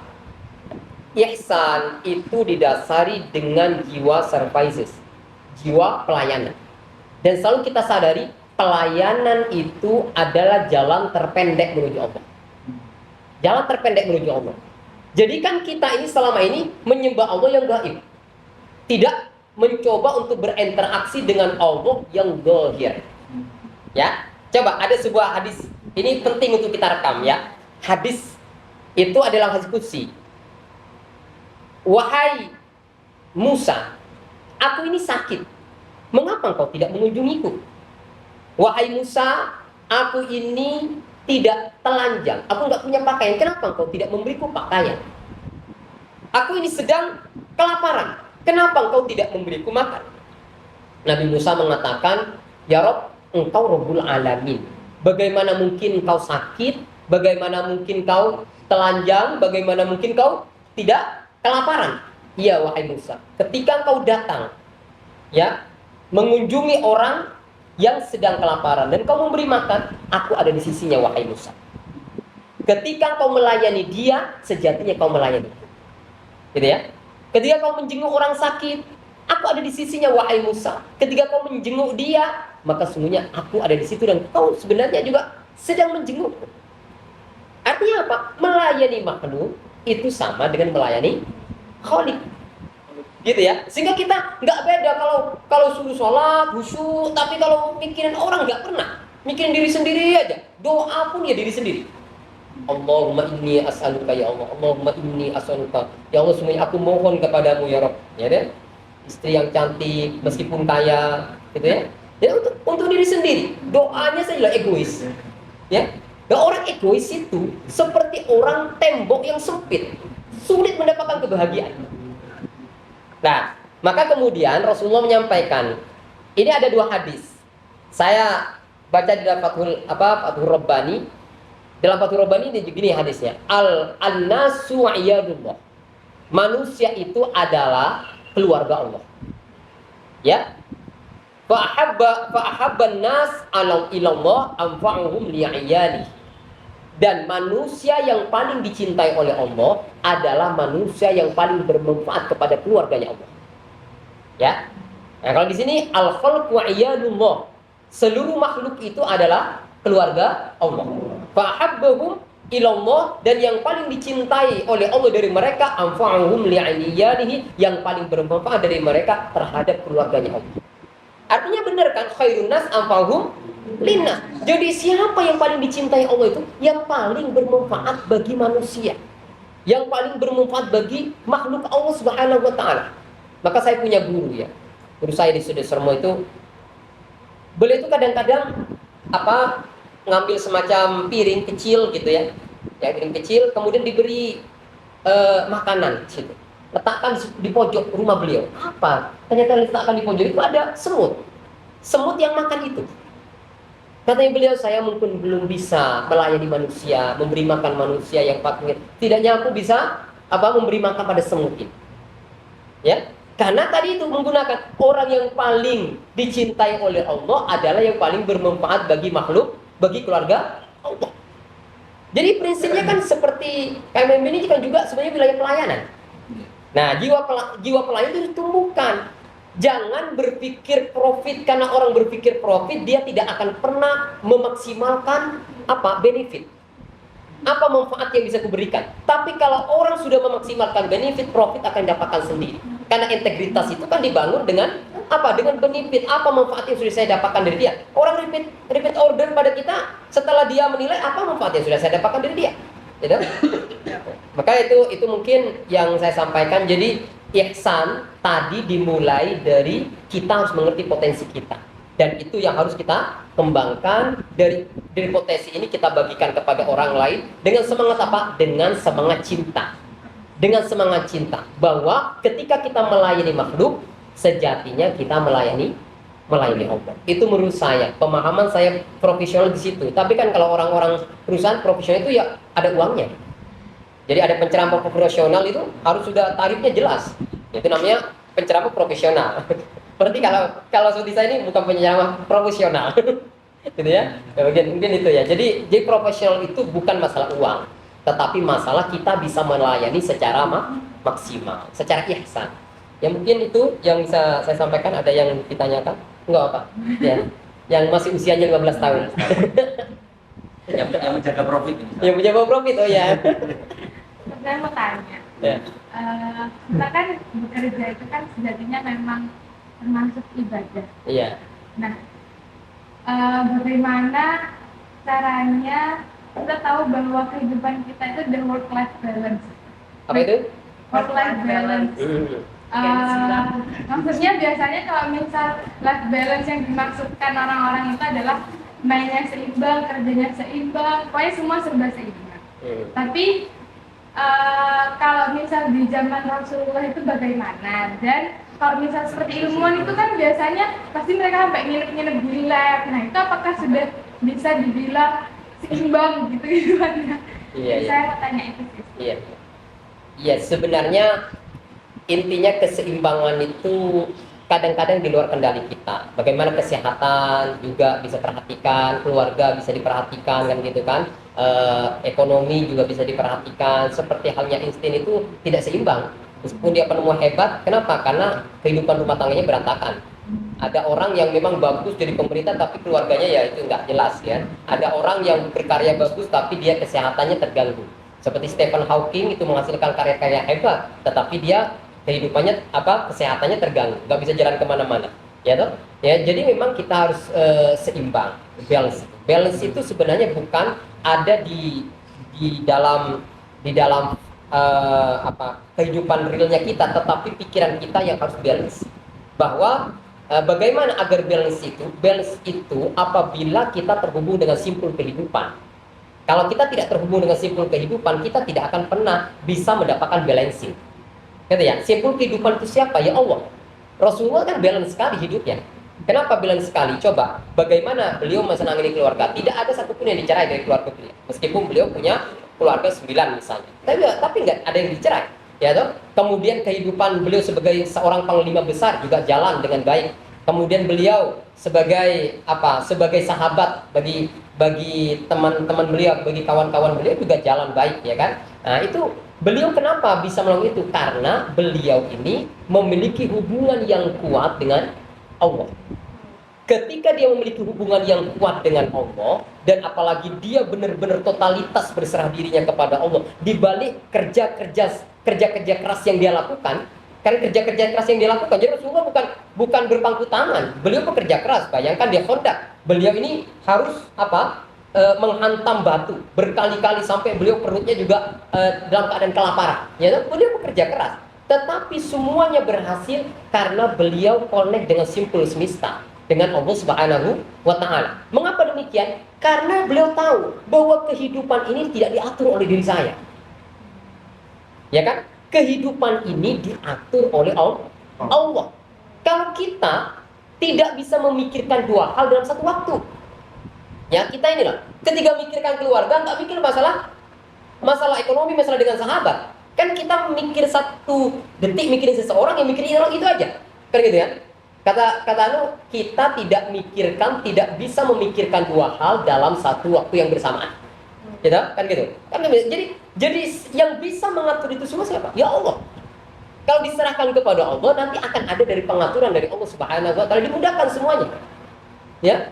Ihsan itu didasari dengan jiwa services, jiwa pelayanan. Dan selalu kita sadari pelayanan itu adalah jalan terpendek menuju Allah. Jalan terpendek menuju Allah. Jadi kan kita ini selama ini menyembah Allah yang gaib. Tidak mencoba untuk berinteraksi dengan Allah yang zahir. Ya, coba ada sebuah hadis. Ini penting untuk kita rekam ya. Hadis itu adalah hadis qudsi. Wahai Musa, aku ini sakit. Mengapa engkau tidak mengunjungiku? Wahai Musa, aku ini tidak telanjang. Aku nggak punya pakaian. Kenapa engkau tidak memberiku pakaian? Aku ini sedang kelaparan. Kenapa engkau tidak memberiku makan? Nabi Musa mengatakan, Ya Rob, engkau Rabbul Alamin. Bagaimana mungkin kau sakit? Bagaimana mungkin kau telanjang? Bagaimana mungkin kau tidak kelaparan? Iya wahai Musa, ketika kau datang ya mengunjungi orang yang sedang kelaparan dan kau memberi makan, aku ada di sisinya wahai Musa. Ketika kau melayani dia, sejatinya kau melayani. Gitu ya. Ketika kau menjenguk orang sakit, aku ada di sisinya wahai Musa. Ketika kau menjenguk dia, maka sungguhnya aku ada di situ dan kau sebenarnya juga sedang menjenguk. Artinya apa? Melayani makhluk itu sama dengan melayani Khalik. Gitu ya. Sehingga kita nggak beda kalau suruh sholat, khusyuk, tapi kalau mikirin orang nggak pernah. Mikirin diri sendiri aja. Doa pun ya diri sendiri. Allahumma inni as'aluka ya Allah. Allahumma inni as'aluka. Ya Allah, semuanya aku mohon kepadamu ya Rabb. Ya deh. Istri yang cantik meskipun kaya, gitu ya. Ya untuk diri sendiri. Doanya saja egois. Ya. Dan orang egois itu seperti orang tembok yang sempit, sulit mendapatkan kebahagiaan. Nah, maka kemudian Rasulullah menyampaikan, ini ada dua hadis. Saya baca di dalam Fathul Rabbani. Dalam Fathul Rabbani ini begini hadisnya. An-nasu iyadullah. Manusia itu adalah keluarga Allah. Ya. Fa'ahabban nas ala ilallah anfa'uhum li'iyalihi. Dan manusia yang paling dicintai oleh Allah adalah manusia yang paling bermanfaat kepada keluarganya Allah. Ya. Nah, kalau di sini al-khalqu wa iyadullah. Seluruh makhluk itu adalah keluarga Allah. Fa'ahabbahum ilallah, dan yang paling dicintai oleh Allah dari mereka anfa'uhum li'iyalihi, yang paling bermanfaat dari mereka terhadap keluarganya Allah. Artinya benar kan, khairun nas anfa'uhum linnas. Jadi siapa yang paling dicintai Allah itu? Yang paling bermanfaat bagi manusia, yang paling bermanfaat bagi makhluk Allah Subhanahu wa taala. Maka saya punya guru ya. Guru saya di Sudir Sermo itu, beliau itu kadang-kadang ngambil semacam piring kecil gitu ya. Ya, piring kecil kemudian diberi makanan situ. Letakkan di pojok rumah beliau. Apa? Ternyata letakkan di pojok itu ada semut. Semut yang makan itu. Katanya beliau, saya mungkin belum bisa melayani manusia, memberi makan manusia yang fakir. Tidaknya aku bisa memberi makan pada semut itu. Ya, karena tadi itu menggunakan orang yang paling dicintai oleh Allah adalah yang paling bermanfaat bagi makhluk, bagi keluarga Allah. Jadi prinsipnya kan seperti KMM ini kan juga sebenarnya wilayah pelayanan. Nah, jiwa pelayan itu ditumbuhkan Jangan berpikir profit, karena orang berpikir profit dia tidak akan pernah memaksimalkan apa benefit, apa manfaat yang bisa kuberikan. Tapi kalau orang sudah memaksimalkan benefit, profit akan dapatkan sendiri. Karena integritas itu kan dibangun dengan apa? Dengan benefit, apa manfaat yang sudah saya dapatkan dari dia. Orang repeat order pada kita, setelah dia menilai apa manfaat yang sudah saya dapatkan dari dia. Gitu? Maka itu mungkin yang saya sampaikan. Jadi ihsan tadi dimulai dari kita harus mengerti potensi kita, dan itu yang harus kita kembangkan. Dari potensi ini kita bagikan kepada orang lain dengan semangat apa? Dengan semangat cinta. Dengan semangat cinta bahwa ketika kita melayani makhluk, sejatinya kita melayani Allah. Itu menurut saya, pemahaman saya profesional di situ. Tapi kan kalau orang-orang perusahaan profesional itu ya ada uangnya. Jadi ada penceramah profesional itu harus sudah tarifnya jelas. Itu namanya penceramah profesional. Berarti kalau seperti saya ini bukan penceramah profesional. Gitu ya. Mungkin itu ya. Jadi profesional itu bukan masalah uang, tetapi masalah kita bisa melayani secara maksimal, secara ihsan. Ya mungkin itu yang bisa saya sampaikan. Ada yang ditanyakan? Enggak apa? Ya. Yang masih usianya 15 tahun. yang menjaga profit. Yang menjaga profit, oh ya. Saya mau tanya. Ya. Kita kan bekerja itu kan sejatinya memang termasuk ibadah. Iya. Nah, bagaimana caranya kita tahu bahwa kehidupan kita itu the work life balance? Apa itu? Work life balance. Maksudnya biasanya kalau misal life balance yang dimaksudkan orang-orang itu adalah mainnya seimbang, kerjanya seimbang, pokoknya semua serba seimbang. Tapi kalau misal di zaman Rasulullah itu bagaimana? Dan kalau misal seperti ilmuwan itu kan biasanya pasti mereka sampai nginep-nginep di lab. Nah itu apakah sudah bisa dibilang seimbang gitu gimana? Iya. Saya mau tanya itu sih. Iya. Iya, sebenarnya intinya keseimbangan itu kadang-kadang di luar kendali kita. Bagaimana kesehatan juga bisa perhatikan, keluarga bisa diperhatikan kan gitu kan. Ekonomi juga bisa diperhatikan. Seperti halnya Einstein itu tidak seimbang. Meskipun dia penemu hebat, kenapa? Karena kehidupan rumah tangganya berantakan. Ada orang yang memang bagus jadi pemerintah tapi keluarganya ya itu nggak jelas ya. Ada orang yang berkarya bagus tapi dia kesehatannya terganggu. Seperti Stephen Hawking itu menghasilkan karya-karya hebat, tetapi dia kehidupannya kesehatannya terganggu, nggak bisa jalan kemana-mana. Ya toh? Ya, jadi memang kita harus seimbang, balance. Balance itu sebenarnya bukan ada di dalam kehidupan realnya kita, tetapi pikiran kita yang harus balance. Bahwa bagaimana agar balance itu apabila kita terhubung dengan simpul kehidupan. Kalau kita tidak terhubung dengan simpul kehidupan, kita tidak akan pernah bisa mendapatkan balancing. Gitu ya, simpul kehidupan itu siapa? Ya Allah. Rasulullah kan balance sekali hidupnya. Kenapa balance sekali? Coba, bagaimana beliau mensenangi keluarga? Tidak ada satupun yang dicerai dari keluarga beliau. Meskipun beliau punya keluarga 9 misalnya. Tapi nggak ada yang dicerai. Ya toh? Kemudian kehidupan beliau sebagai seorang panglima besar juga jalan dengan baik. Kemudian beliau sebagai sahabat bagi teman-teman beliau, bagi kawan-kawan beliau juga jalan baik, ya kan? Nah, itu beliau kenapa bisa melakukan itu? Karena beliau ini memiliki hubungan yang kuat dengan Allah. Ketika dia memiliki hubungan yang kuat dengan Allah, dan apalagi dia benar-benar totalitas berserah dirinya kepada Allah, di balik kerja keras yang dia lakukan. Karena kerja keras yang dia lakukan, jadi Rasulullah bukan berpangku tangan, beliau bekerja keras. Bayangkan dia Khandaq, beliau ini harus menghantam batu berkali-kali sampai beliau perutnya juga dalam keadaan kelaparan. Ya, beliau bekerja keras, tetapi semuanya berhasil karena beliau connect dengan simpul semesta, dengan Allah Subhanahu wa Ta'ala. Mengapa demikian? Karena beliau tahu bahwa kehidupan ini tidak diatur oleh diri saya, ya kan? Kehidupan ini diatur oleh Allah. Kalau kita tidak bisa memikirkan dua hal dalam satu waktu, ya kita ini loh, ketika memikirkan keluarga nggak mikir masalah ekonomi, masalah dengan sahabat, kan kita mikir satu detik mikirin seseorang, yang mikirin orang itu aja, kan gitu ya. Kata kita tidak bisa memikirkan dua hal dalam satu waktu yang bersamaan. Gitu, kan gitu. Kan jadi yang bisa mengatur itu semua siapa? Ya Allah. Kalau diserahkan kepada Allah, nanti akan ada dari pengaturan dari Allah Subhanahu wa taala, dimudahkan semuanya. Ya.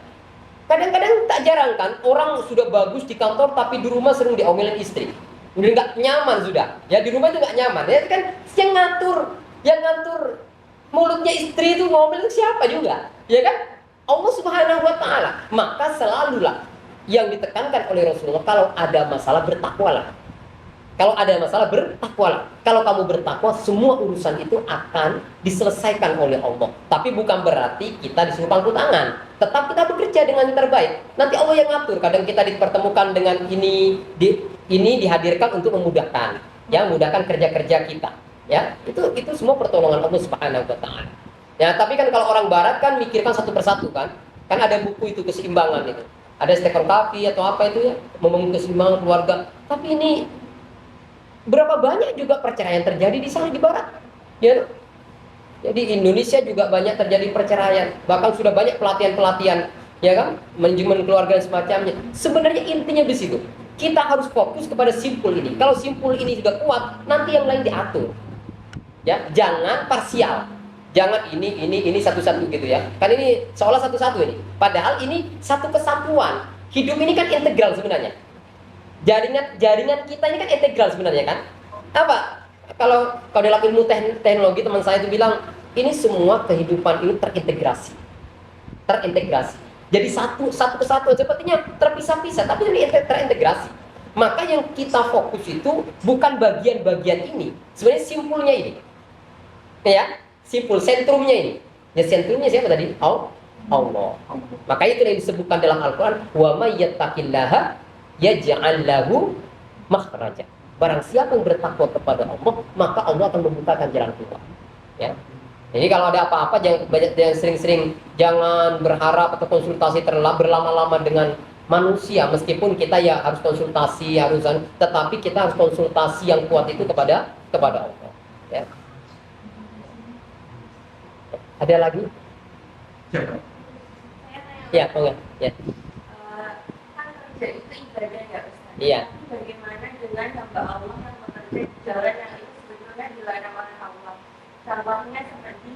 Kadang-kadang tak jarang kan orang sudah bagus di kantor tapi di rumah sering diomelin istri. Udah nggak nyaman sudah. Ya di rumah itu nggak nyaman. Ya kan yang ngatur mulutnya istri itu ngomelin siapa juga. Ya kan? Allah Subhanahu wa taala. Maka selalulah yang ditekankan oleh Rasulullah, kalau ada masalah bertakwalah. Kalau ada masalah bertakwalah. Kalau kamu bertakwa, semua urusan itu akan diselesaikan oleh Allah. Tapi bukan berarti kita disuruh pangku tangan. Tetap kita bekerja dengan yang terbaik. Nanti Allah yang ngatur. Kadang kita dipertemukan dengan ini dihadirkan untuk memudahkan, ya, memudahkan kerja-kerja kita. Ya, itu semua pertolongan Allah Subhanahu wa taala. Ya, tapi kan kalau orang barat kan mikirkan satu persatu kan. Kan ada buku itu keseimbangan itu. Ada Stephen Covey atau apa itu ya, membangun keseimbangan keluarga. Tapi ini berapa banyak juga perceraian terjadi di sana di barat. Ya. Jadi Indonesia juga banyak terjadi perceraian. Bahkan sudah banyak pelatihan-pelatihan, ya kan? Manajemen keluarga dan semacamnya. Sebenarnya intinya di situ. Kita harus fokus kepada simpul ini. Kalau simpul ini sudah kuat, nanti yang lain diatur. Ya, jangan parsial. Jangan ini satu-satu gitu ya. Kan ini seolah satu-satu ini. Padahal ini satu kesatuan. Hidup ini kan integral sebenarnya. Jaringan kita ini kan integral sebenarnya kan. Apa? Kalau dalam ilmu teknologi, teman saya itu bilang ini semua kehidupan ini terintegrasi. Jadi satu kesatuan, sepertinya terpisah-pisah tapi ini terintegrasi. Maka yang kita fokus itu bukan bagian-bagian ini, sebenarnya simpulnya ini. Ya, simpul sentrumnya ini. Ya, sentrumnya siapa tadi? Allah. Makanya itu yang disebutkan dalam Al-Qur'an, wa may yattaqillaha yaj'al lahu makhraja. Barang siapa yang bertakwa kepada Allah, maka Allah akan membukakan jalan keluar. Ya. Jadi kalau ada apa-apa jangan sering-sering jangan berharap atau konsultasi berlama-lama dengan manusia, meskipun kita ya harus konsultasi, tetapi kita harus konsultasi yang kuat itu kepada Allah. Ya. Ada lagi? Ya, enggak. Ya. Kan kerja itu ibadah ya Ustaz. Iya. Bagaimana dengan hamba Allah yang bekerja di jalan yang itu sebetulnya dilarang oleh Allah? Contohnya seperti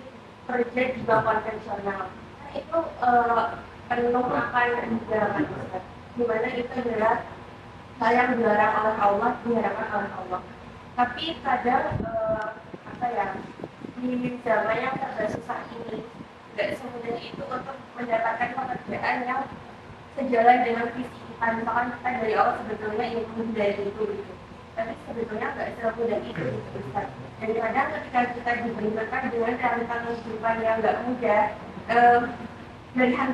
kerja di bank konvensional. Nah, itu penuh akan dilarang Ustaz. Dimana itu adalah hal yang dilarang oleh Allah, diharapkan oleh Allah. Tapi kadang di zaman yang serba susah ini nggak semudah itu untuk mendapatkan pekerjaan yang sejalan dengan visi kita. Misalkan kita dari awal sebetulnya ingin menghindari itu gitu, tapi sebetulnya nggak semudah itu gitu Ustaz. Dan kadang ketika kita dibenturkan dengan tantangan kehidupan yang nggak mudah,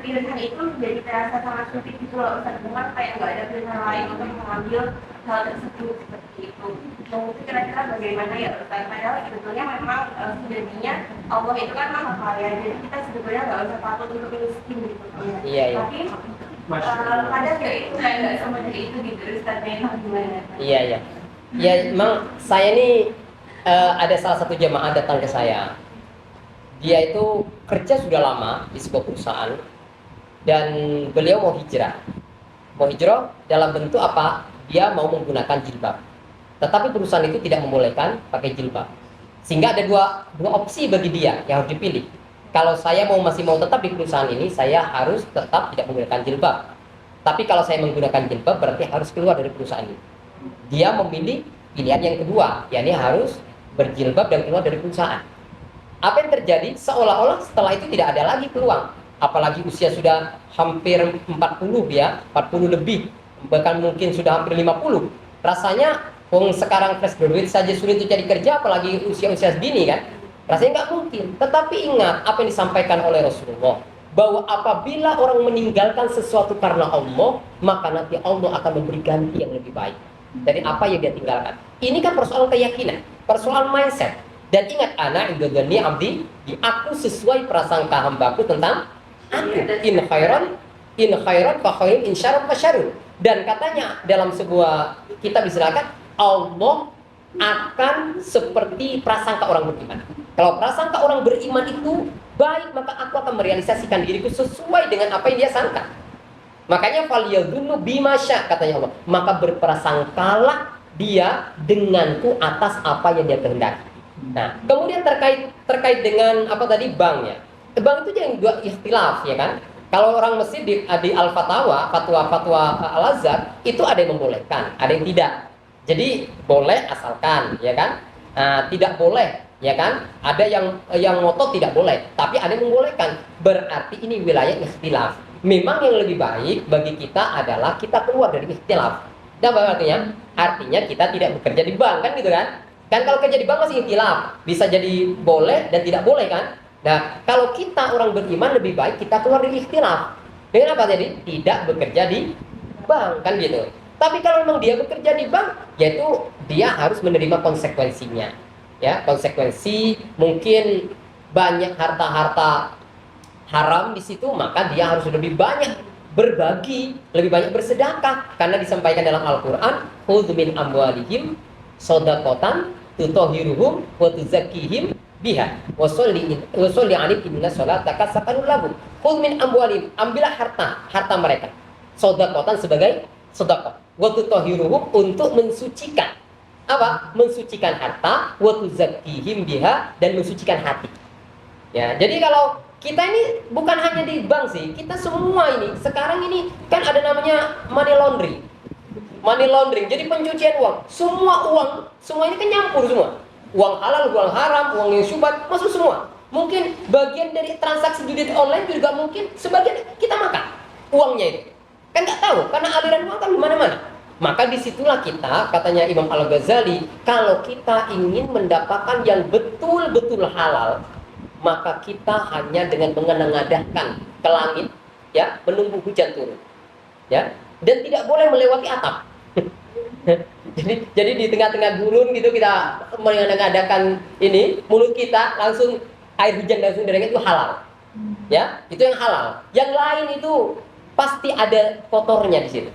pilihan itu menjadi terasa sangat sulit gitu loh Ustaz. Memang kayak nggak ada pilihan lain untuk mengambil hal tersebut seperti itu. Dan itu kira-kira bagaimana ya Ustaz? Padahal sebetulnya memang sejatinya Allah itu kan maha kaya, jadi kita sebetulnya nggak usah takut untuk miskin gitu. Iya. Tapi kadang ya itu nggak semudah itu gitu Ustaz. Memang gimana? Iya. Ya memang saya ini ada salah satu jemaah datang ke saya. Dia itu kerja sudah lama di sebuah perusahaan dan beliau mau hijrah. Mau hijrah dalam bentuk apa? Dia mau menggunakan jilbab. Tetapi perusahaan itu tidak membolehkan pakai jilbab. Sehingga ada dua opsi bagi dia yang harus dipilih. Kalau saya masih mau tetap di perusahaan ini, saya harus tetap tidak menggunakan jilbab. Tapi kalau saya menggunakan jilbab berarti harus keluar dari perusahaan ini. Dia memilih pilihan yang kedua, yakni harus berjilbab dan keluar dari perusahaan. Apa yang terjadi? Seolah-olah setelah itu tidak ada lagi peluang. Apalagi usia sudah hampir 40 ya, 40 lebih. Bahkan mungkin sudah hampir 50. Rasanya sekarang fresh graduate saja sulit untuk cari kerja, apalagi usia-usia segini kan. Rasanya nggak mungkin. Tetapi ingat apa yang disampaikan oleh Rasulullah, bahwa apabila orang meninggalkan sesuatu karena Allah, maka nanti Allah akan memberi ganti yang lebih baik dari apa yang dia tinggalkan. Ini kan persoalan keyakinan, persoalan mindset. Dan ingat, ana indodani abdi, di aku sesuai prasangka hambaku tentang aku. In khairan fa khairun, in syarran fa syarrun. Dan katanya dalam sebuah kitab diserahkan, Allah akan seperti prasangka orang beriman. Kalau prasangka orang beriman itu baik, maka aku akan merealisasikan diriku sesuai dengan apa yang dia sangka. Makanya falyadhunnu bima sya, katanya Allah. Maka berprasangkalah dia denganku atas apa yang dia kehendaki. Nah, kemudian terkait dengan apa tadi bank ya. Bank itu yang juga ikhtilaf ya kan. Kalau orang Mesir di Al-Fatawa, fatwa Al-Azhar itu ada yang membolehkan, ada yang tidak. Jadi boleh asalkan ya kan. Tidak boleh ya kan. Ada yang ngotot tidak boleh, tapi ada yang membolehkan. Berarti ini wilayah ikhtilaf. Memang yang lebih baik bagi kita adalah kita keluar dari ikhtilaf. Dan apa artinya? Artinya kita tidak bekerja di bank kan gitu kan? Kan kalau kerja di bank masih ikhtilaf, bisa jadi boleh dan tidak boleh kan? Nah, kalau kita orang beriman lebih baik kita keluar dari ikhtilaf. Dengan apa jadi? Tidak bekerja di bank kan gitu. Tapi kalau memang dia bekerja di bank, yaitu dia harus menerima konsekuensinya. Ya, konsekuensi mungkin banyak harta-harta haram di situ, maka dia harus lebih banyak berbagi, lebih banyak bersedekah karena disampaikan dalam Al-Qur'an, "Khudz min amwalihim shadaqatan tutahhiruhum wa tuzakkihim biha wa sholli 'alaihim inna sholataka sakanun lahum." Khudz min amwalihim, ambillah harta mereka. Shadaqatan sebagai sedekah. Wa tutahhiruhum, untuk mensucikan. Apa? Mensucikan harta, wa tuzakkihim biha, dan mensucikan hati. Ya, jadi kalau kita ini bukan hanya di bank sih, kita semua ini sekarang ini kan ada namanya money laundering. Money laundering, jadi pencucian uang. Semua uang, semua ini kan nyampur semua. Uang halal, uang haram, uang yang syubhat, masuk semua. Mungkin bagian dari transaksi judi online juga mungkin sebagian kita makan uangnya itu. Kan nggak tahu, karena aliran uang kan di mana-mana. Maka disitulah kita, katanya Imam Al-Ghazali, kalau kita ingin mendapatkan yang betul-betul halal, maka kita hanya dengan menengadahkan ke langit, ya, menunggu hujan turun, ya, dan tidak boleh melewati atap. jadi di tengah-tengah gurun gitu kita menengadahkan ini mulut kita, langsung air hujan langsung dari langit, itu halal, ya, itu yang halal. Yang lain itu pasti ada kotornya di situ,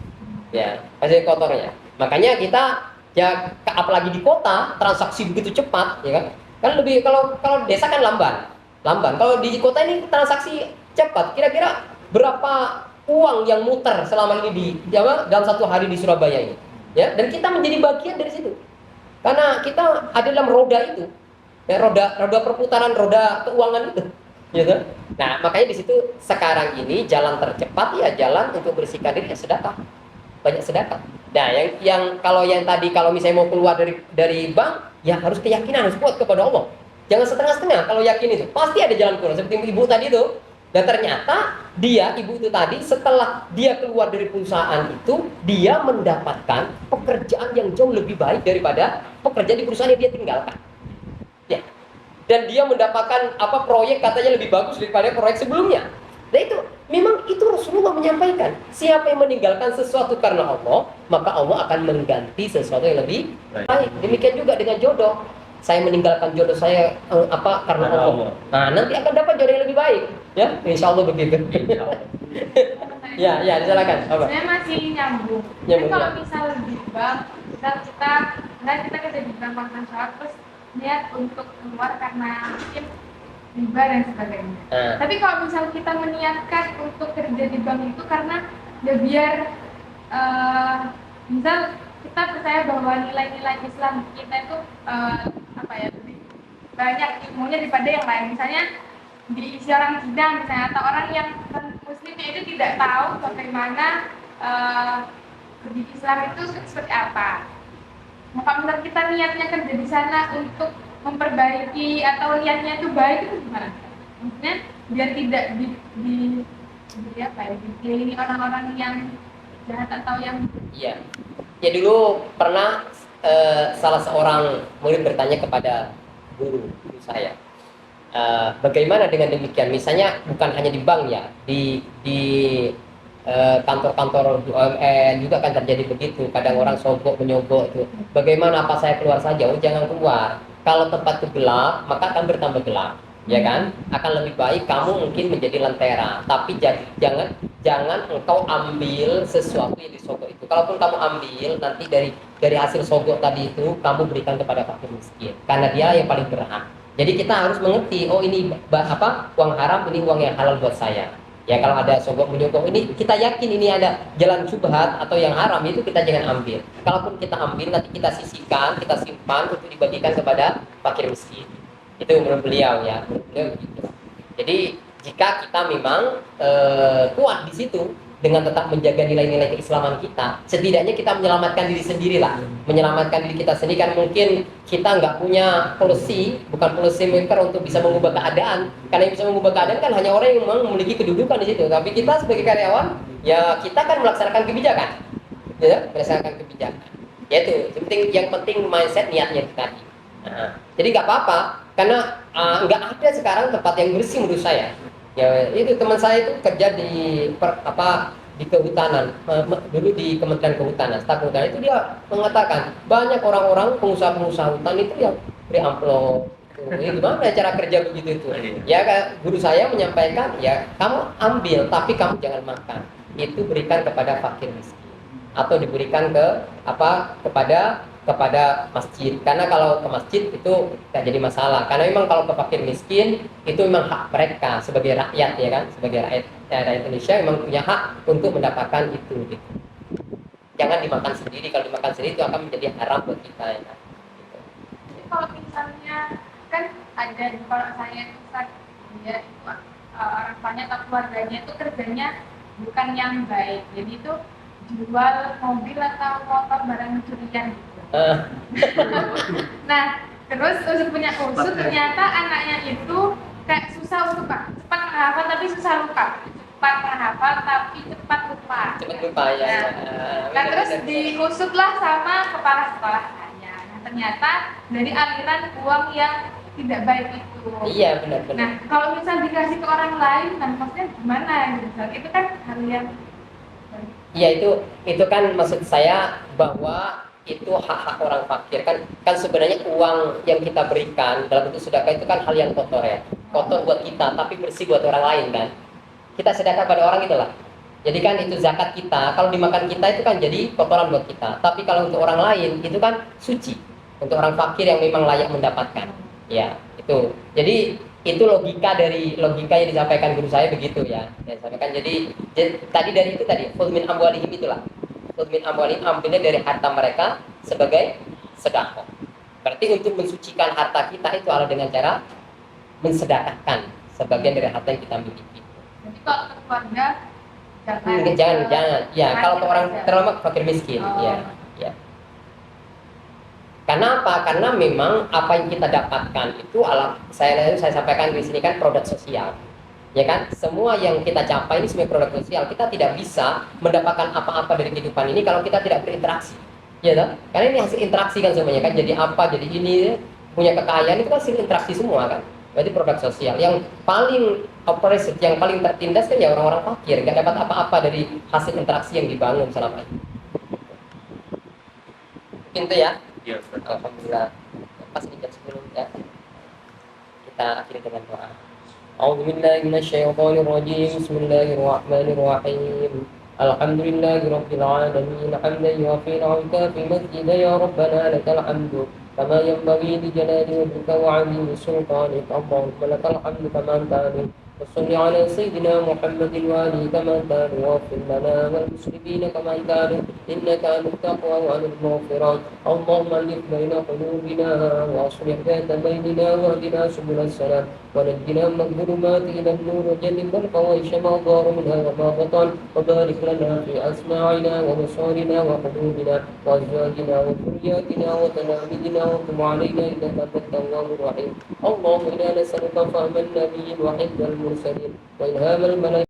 ya, pasti ada kotornya. Makanya kita ya, apalagi di kota transaksi begitu cepat, ya kan? Kan lebih kalau desa kan lamban. Kalau di kota ini transaksi cepat. Kira-kira berapa uang yang muter selama ini dalam satu hari di Surabaya ini? Ya, dan kita menjadi bagian dari situ. Karena kita ada dalam roda itu. Ya, roda perputaran roda keuangan itu. Gitu. Nah, makanya di situ sekarang ini jalan tercepat ya jalan untuk bersihkan diri ya sedekah. Banyak sedekah. Nah, yang kalau tadi kalau misalnya mau keluar dari bank, ya harus keyakinan, harus kuat kepada Allah. Jangan setengah-setengah kalau yakin itu. Pasti ada jalan keluar. Seperti ibu tadi itu. Dan ternyata ibu itu tadi setelah dia keluar dari perusahaan itu, dia mendapatkan pekerjaan yang jauh lebih baik daripada pekerjaan di perusahaan yang dia tinggalkan. Ya. Dan dia mendapatkan proyek katanya lebih bagus daripada proyek sebelumnya. Nah itu, memang itu Rasulullah menyampaikan. Siapa yang meninggalkan sesuatu karena Allah, maka Allah akan mengganti sesuatu yang lebih baik. Demikian juga dengan jodoh. Saya meninggalkan jodoh saya karena Allah. Nah, nanti akan dapat jodoh yang lebih baik. Ya, insya Allah begitu. ya, silakan. Saya masih nyambung. Kalau misal di bank, kita kerja di bank konvensional, terus niat untuk keluar karena mungkin riba dan sebagainya. Tapi kalau misal kita meniatkan untuk kerja di bank itu karena ya biar misal kita percaya bahwa nilai-nilai Islam kita itu lebih banyak ilmunya daripada yang lain. Misalnya diisi orang Cina misalnya, atau orang yang muslimnya itu tidak tahu bagaimana di Islam itu seperti apa. Maka misal kita niatnya kerja di sana untuk memperbaiki atau niatnya itu baik, itu gimana? Maksudnya biar tidak dikelilingi orang-orang yang jahat atau yang Ya dulu pernah salah seorang murid bertanya kepada guru saya, bagaimana dengan demikian? Misalnya bukan hanya di bank ya, di kantor-kantor BUMN juga kan terjadi begitu. Kadang orang sogok menyogok itu. Bagaimana, apa saya keluar saja? Oh jangan keluar. Kalau tempat itu gelap, maka akan bertambah gelap, ya kan? Akan lebih baik kamu mungkin menjadi lentera, tapi jangan engkau ambil sesuatu yang disogok itu. Kalaupun kamu ambil, nanti dari hasil sogok tadi itu kamu berikan kepada fakir miskin, karena dia yang paling berhak. Jadi kita harus mengerti, oh ini uang haram, ini uang yang halal buat saya. Ya kalau ada sogok menyogok ini kita yakin ini ada jalan syubhat atau yang haram, itu kita jangan ambil. Kalaupun kita ambil nanti kita sisihkan, kita simpan untuk dibagikan kepada fakir miskin. Itu menurut beliau ya. Menurut beliau begitu. Jadi jika kita memang kuat di situ dengan tetap menjaga nilai-nilai keislaman kita, setidaknya kita menyelamatkan diri sendiri lah, menyelamatkan diri kita sendiri. Kan mungkin kita nggak punya bukan policy maker untuk bisa mengubah keadaan, karena yang bisa mengubah keadaan kan hanya orang yang memang memiliki kedudukan di situ. Tapi kita sebagai karyawan, ya kita kan melaksanakan kebijakan, ya, melaksanakan kebijakan. Yaitu, yang penting mindset niatnya itu tadi. Nah, jadi nggak apa-apa, karena nggak ada sekarang tempat yang bersih menurut saya. Ya itu teman saya itu kerja di kehutanan, dulu di Kementerian Kehutanan, staf kehutanan, itu dia mengatakan banyak orang-orang pengusaha-pengusaha hutan itu yang beri amplop. Ini gimana cara kerja begitu itu? Ya guru saya menyampaikan, ya kamu ambil tapi kamu jangan makan. Itu berikan kepada fakir miskin atau diberikan kepada masjid, karena kalau ke masjid itu tidak jadi masalah, karena memang kalau ke fakir miskin itu memang hak mereka sebagai rakyat, ya kan, sebagai rakyat Indonesia memang punya hak untuk mendapatkan itu gitu. Jangan dimakan sendiri, kalau dimakan sendiri itu akan menjadi haram buat kita, ya kan. Gitu. Jadi kalau misalnya kan ada di kalau saya itu dia itu orang tuanya atau keluarganya itu kerjanya bukan yang baik, jadi itu jual mobil atau motor barang curian gitu. Nah, terus punya usut, ternyata anaknya itu kayak susah untuk cepat menghafal tapi susah lupa, cepat menghafal tapi cepat lupa. Cepat lupa ya. Nah, terus diusutlah sama kepala sekolahnya. Nah, ternyata dari aliran uang yang tidak baik itu. Iya, benar-benar. Nah, kalau misal dikasih ke orang lain, kan maksudnya gimana gitu? Itu kan hal yang Iya, itu kan maksud saya bahwa itu hak-hak orang fakir, kan sebenarnya uang yang kita berikan dalam bentuk sedekah itu kan hal yang kotor, ya, kotor buat kita tapi bersih buat orang lain kan. Kita sedekah pada orang itulah, jadi kan itu zakat kita, kalau dimakan kita itu kan jadi kotoran buat kita, tapi kalau untuk orang lain itu kan suci untuk orang fakir yang memang layak mendapatkan, ya itu. Jadi itu logika yang disampaikan guru saya begitu, ya. Saya sampaikan, jadi tadi dari itu tadi khudz min amwalihim, itulah khudz min amwalihim, ambilnya dari harta mereka sebagai sedekah. Berarti untuk mensucikan harta kita itu adalah dengan cara mensedekahkan sebagian dari harta yang kita miliki. jadi kalau ke keluarga Jangan ya, kalau ke orang terutama fakir miskin, ya. Karena apa? Karena memang apa yang kita dapatkan itu saya sampaikan di sini kan produk sosial, ya kan? Semua yang kita capai ini sebagai produk sosial. Kita tidak bisa mendapatkan apa-apa dari kehidupan ini kalau kita tidak berinteraksi, ya kan? Karena ini hasil interaksi kan semuanya kan. Jadi apa? Jadi ini punya kekayaan itu kan hasil interaksi semua kan. Berarti produk sosial. Yang paling oppressed, yang paling tertindas kan ya orang-orang fakir, nggak dapat apa-apa dari hasil interaksi yang dibangun selama ini. Mungkin itu ya. Iya, Alhamdulillah. Pas di jam 10 ya. Kita akhiri dengan doa. A'udzu billahi minasyaitonir rajim. Bismillahirrahmanirrahim. Alhamdulillahi rabbil alamin. Hamdan yuwafi wa yukafi mazida ya rabbana lakal hamdu kama yanbaghi li jalali wajhika wa 'azimi sultanik. Allahumma lakal hamdu kama tanbaghi. وصل على سيدنا محمد وآله كما كانوا واغفر لنا والمسلمين كما كانوا إنك أهل التقوى وأهل المغفرة. اللهم ألف بين قلوبنا وأصلح ذات بيننا واهدنا سبل السلام ونجنا من الظلمات إلى النور وجنبنا الفواحش ما ظهر منها وما بطن وبارك لنا في أسماعنا وبصارنا وقلوبنا وأزواجنا وذرياتنا وتلاميذنا وتب علينا إنك أنت التواب الرحيم. اللهم إنا نسألك فهم النبيين وحفظ المرسلين وإلهام الملائكة